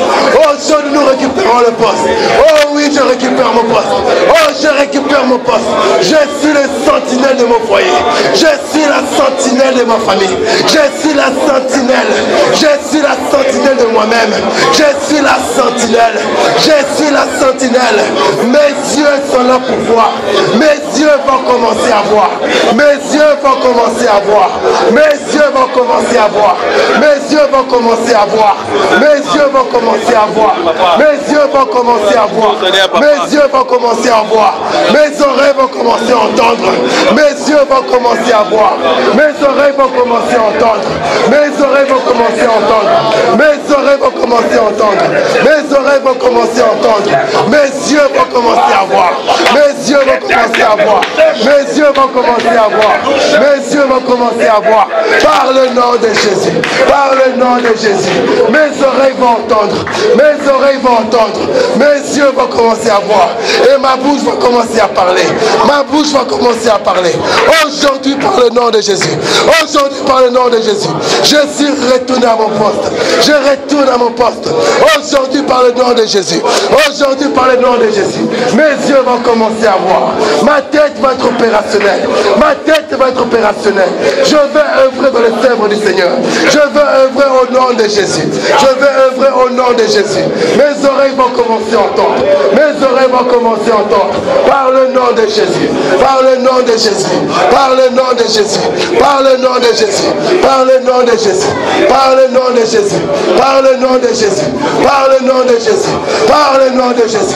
Aujourd'hui, nous récupérons le poste. Oh oui, je récupère mon poste. Oh, je récupère mon poste. Je suis le sentinelle de mon foyer. Je suis la sentinelle de ma famille. Je suis la sentinelle. Je suis la sentinelle de moi-même. Je suis la sentinelle. Je suis la sentinelle. Mes yeux sont là pour voir. Mes yeux vont commencer à voir. Mes yeux vont commencer à voir. Mes yeux vont commencer à voir. Mes yeux vont commencer à voir. Mes yeux vont commencer à voir. Mes yeux vont commencer à voir. Mes yeux vont commencer à voir. Mes oreilles vont commencer à entendre. Mes yeux vont commencer à voir. Mes oreilles vont commencer à entendre. Mes oreilles vont commencer à entendre. Mes oreilles vont commencer à entendre. Mes oreilles vont commencer à entendre. Mes yeux vont commencer à voir. Mes yeux vont commencer à voir. Mes yeux vont commencer à voir. Mes yeux vont commencer à voir. Par le nom de Jésus. Par le nom de Jésus. Mes oreilles vont entendre. Mes oreilles vont entendre. Mes yeux vont commencer à voir. Et ma bouche va commencer à parler. Ma bouche va commencer à parler. Aujourd'hui, par le nom de Jésus. Aujourd'hui, par le nom de Jésus. Je suis retourné à mon poste. Je retourne à mon poste. Aujourd'hui, par le nom de Jésus. Aujourd'hui, par le nom de Jésus. Mes yeux vont commencer à voir. Ma tête va être opérationnelle. Ma tête va être opérationnelle. Je vais œuvrer dans les œuvres du Seigneur. Je veux œuvrer au nom de Jésus. Je vais œuvrer au nom de Jésus. Mes oreilles vont commencer à entendre. Mes oreilles vont commencer à entendre. Par le nom de Jésus. Par le nom de Jésus. Par le nom de Jésus. Par le nom de Jésus. Par le nom de Jésus. Par le nom de Jésus. Par le nom de Jésus. Par le nom de Jésus. Par le nom de Jésus.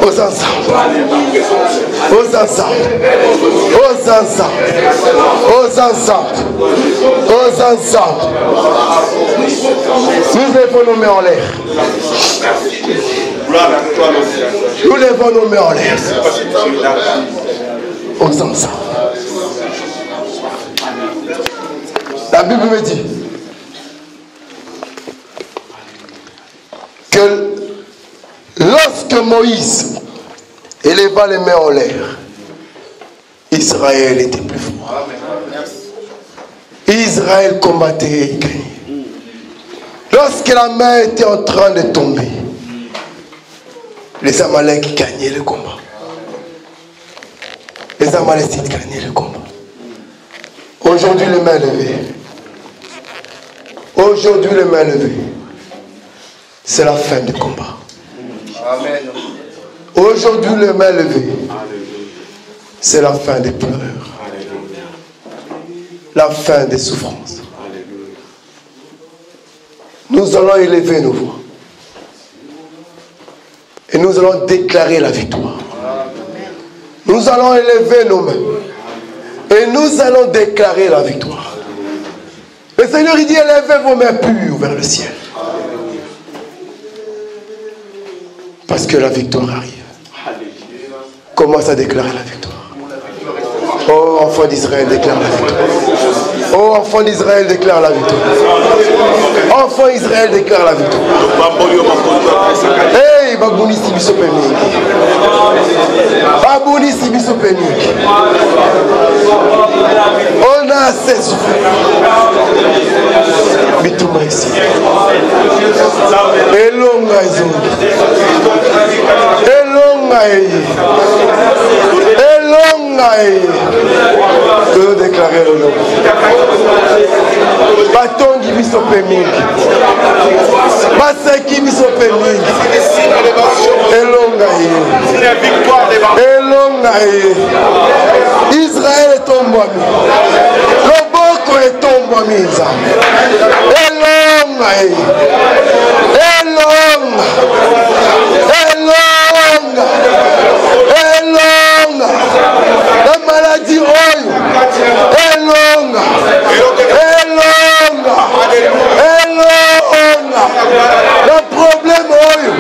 Aux ensemble. Aux ensemble. Aux ensemble. Aux ensemble. Aux ensemble. Nous levons nos mains en l'air. Nous levons nos mains en l'air. Aux ensemble. La Bible me dit que lorsque Moïse éleva les mains en l'air, Israël était plus fort. Israël combattait et gagnait. Lorsque la main était en train de tomber, les Amaleks gagnaient le combat. Les Amalécites gagnaient le combat. Aujourd'hui, les mains levées. Aujourd'hui, les mains levées. C'est la fin du combat. Amen. Aujourd'hui, les mains levées. C'est la fin des pleurs. La fin des souffrances. Nous allons élever nos voix. Et nous allons déclarer la victoire. Nous allons élever nos mains. Et nous allons déclarer la victoire. Le Seigneur, il dit, élevez vos mains pures vers le ciel. Parce que la victoire arrive. Commence à déclarer la victoire. Oh, enfant d'Israël, déclare la victoire. Oh, enfant d'Israël, déclare la victoire. Enfant Israël, déclare la victoire. Hey, Babouni Sibiso Pénik. Babouni Sibiso Pénik. On a assez souffert. Bitouma ici. Elonga Izongi. Elonga Eye. Elonga Eye. Que nous déclarer le nom. Batongi Biso Pénik. Baseki Biso Pénik. Elonga Eye. Elonga Eye. Israël est tombé. Loboko est tombé. Elonga Eye. Elonga. Elonga. Elonga. La maladie oyo. Elonga. Elonga. Elonga. Le problème oyo.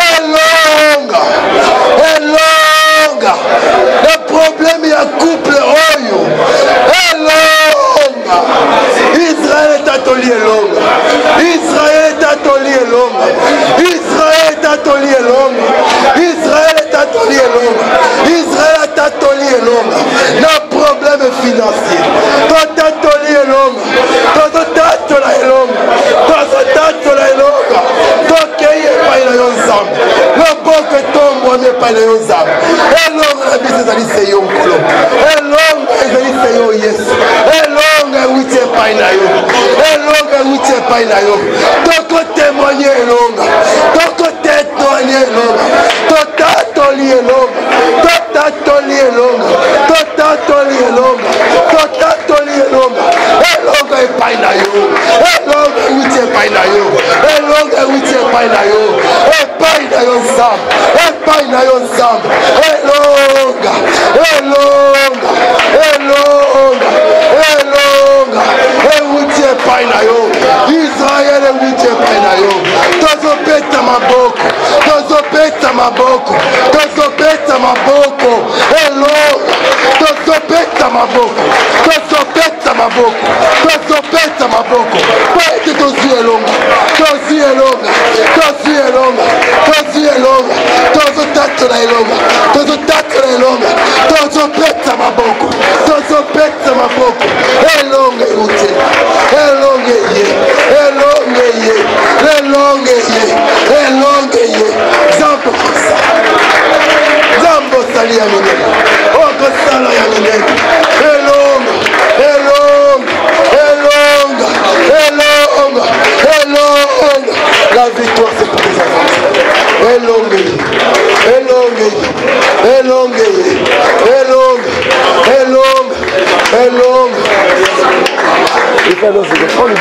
Elonga. Elonga. Le problème ya couple oyo. Elonga. Israël est atoli elonga. Israël est atoli elonga. Israël est atoli elonga. Israël est atoli elonga. Israël est atoli elonga. Le problème financier. Tout atoli elonga. Tout atoli elonga. Tout atoli elonga. Tout keye pa ina yonzam. Le boko tombo ne pa ina yonzam. Elonga na bise zali seyo nkolo. Elonga ezali seyo Yesu. Elonga wite pa ina yo. Elonga wite pa ina yo. Toko témoigner elonga. Toko témoigner elonga. Tota toli elonga. Tota toli elonga. Tota toli elonga. Tota toli elonga. Elonga e pa ina yo. Elonga wite pa ina yo. Elonga wite pa ina yo. E pa ina yo sam. E pa ina yo sam. Elonga. Elonga. Elonga. maboko. Tozobeta maboko. Tozobeta maboko. Poete tozielonga. Tozielonga. Tozielonga. Tozielonga. Tozotatula elonga. Tozotatula elonga. Tozobeta maboko. Tozobeta maboko. Elonga ute. Elonga ye. Elonga ye. Elonga ye. Elonga ye. Zambo kosa. Zambo sali ya minene. Oko sala ya minene. Elonga. Elonga. Elonga. Elonga. Elonga. La victoire c'est pour les enfants. Elonga ye. Elonga ye. Elonga ye. Elonga. Elonga. Elonga. Il fait dans ce que prendre de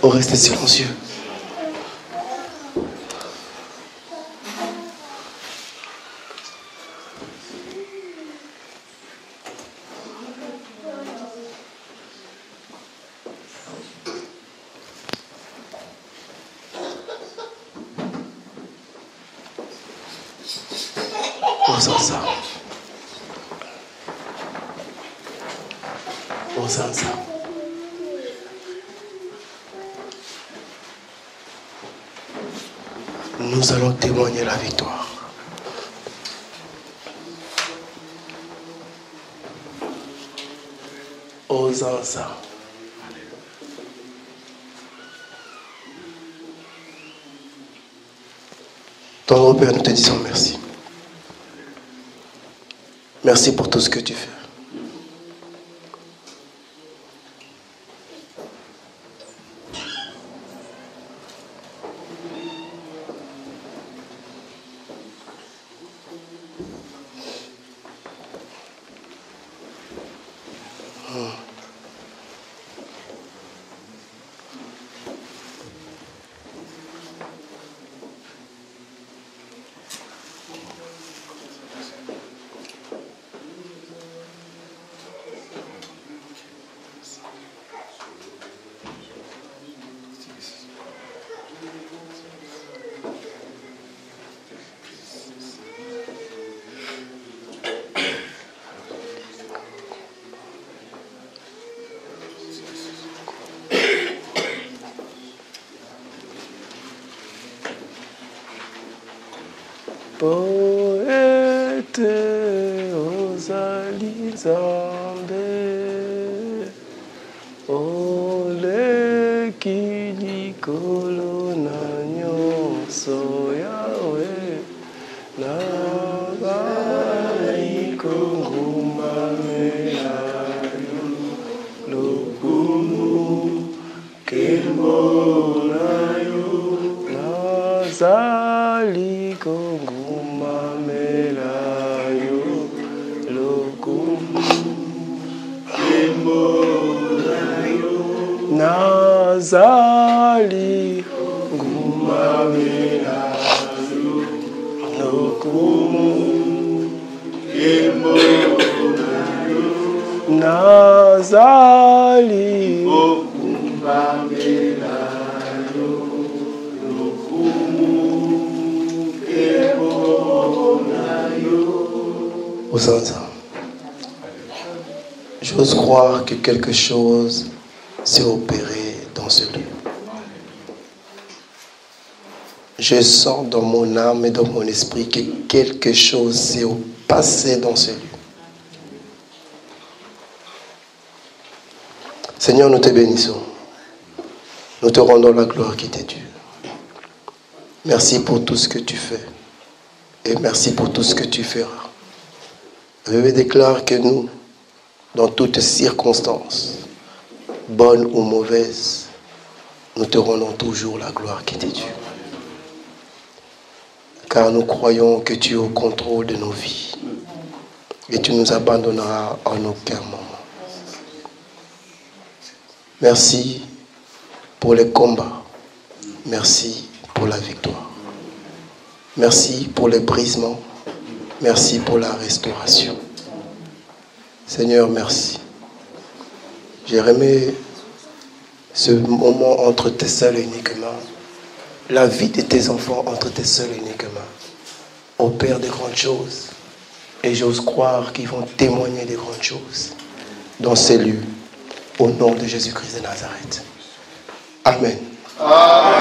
Oh, restez silencieux. Osansa. Osansa. Nous allons témoigner la victoire. Osansa. Ton Père, nous te disons merci. Merci pour tout ce que tu fais. Poète ozali Nzambe oleki likolo na nyonso Yawe nabali kongumamela lokumu kembo na yo nazali kongumamela yo lokumu kembo na yo nazali kongumamela yo lokumu kembo na yo nazali kongumamela yo lokumu kembo na yo. Osansa. J'ose croire que quelque chose s'est opéré dans ce lieu. Je sens dans mon âme et dans mon esprit que quelque chose s'est passé dans ce lieu. Seigneur, nous te bénissons. Nous te rendons la gloire qui t'est due. Merci pour tout ce que tu fais. Et merci pour tout ce que tu feras. Je déclare que nous, dans toutes circonstances, bonnes ou mauvaises, nous te rendons toujours la gloire qui t'est due. Car nous croyons que tu es au contrôle de nos vies et tu nous abandonneras en aucun moment. Merci pour les combats. Merci pour la victoire. Merci pour les brisements. Merci pour la restauration. Seigneur, merci. J'ai remis ce moment entre tes seuls et uniques mains. La vie de tes enfants entre tes seuls et uniques mains. Opère de grandes choses. Et j'ose croire qu'ils vont témoigner de grandes choses dans ces lieux. Au nom de Jésus-Christ de Nazareth. Amen. Amen.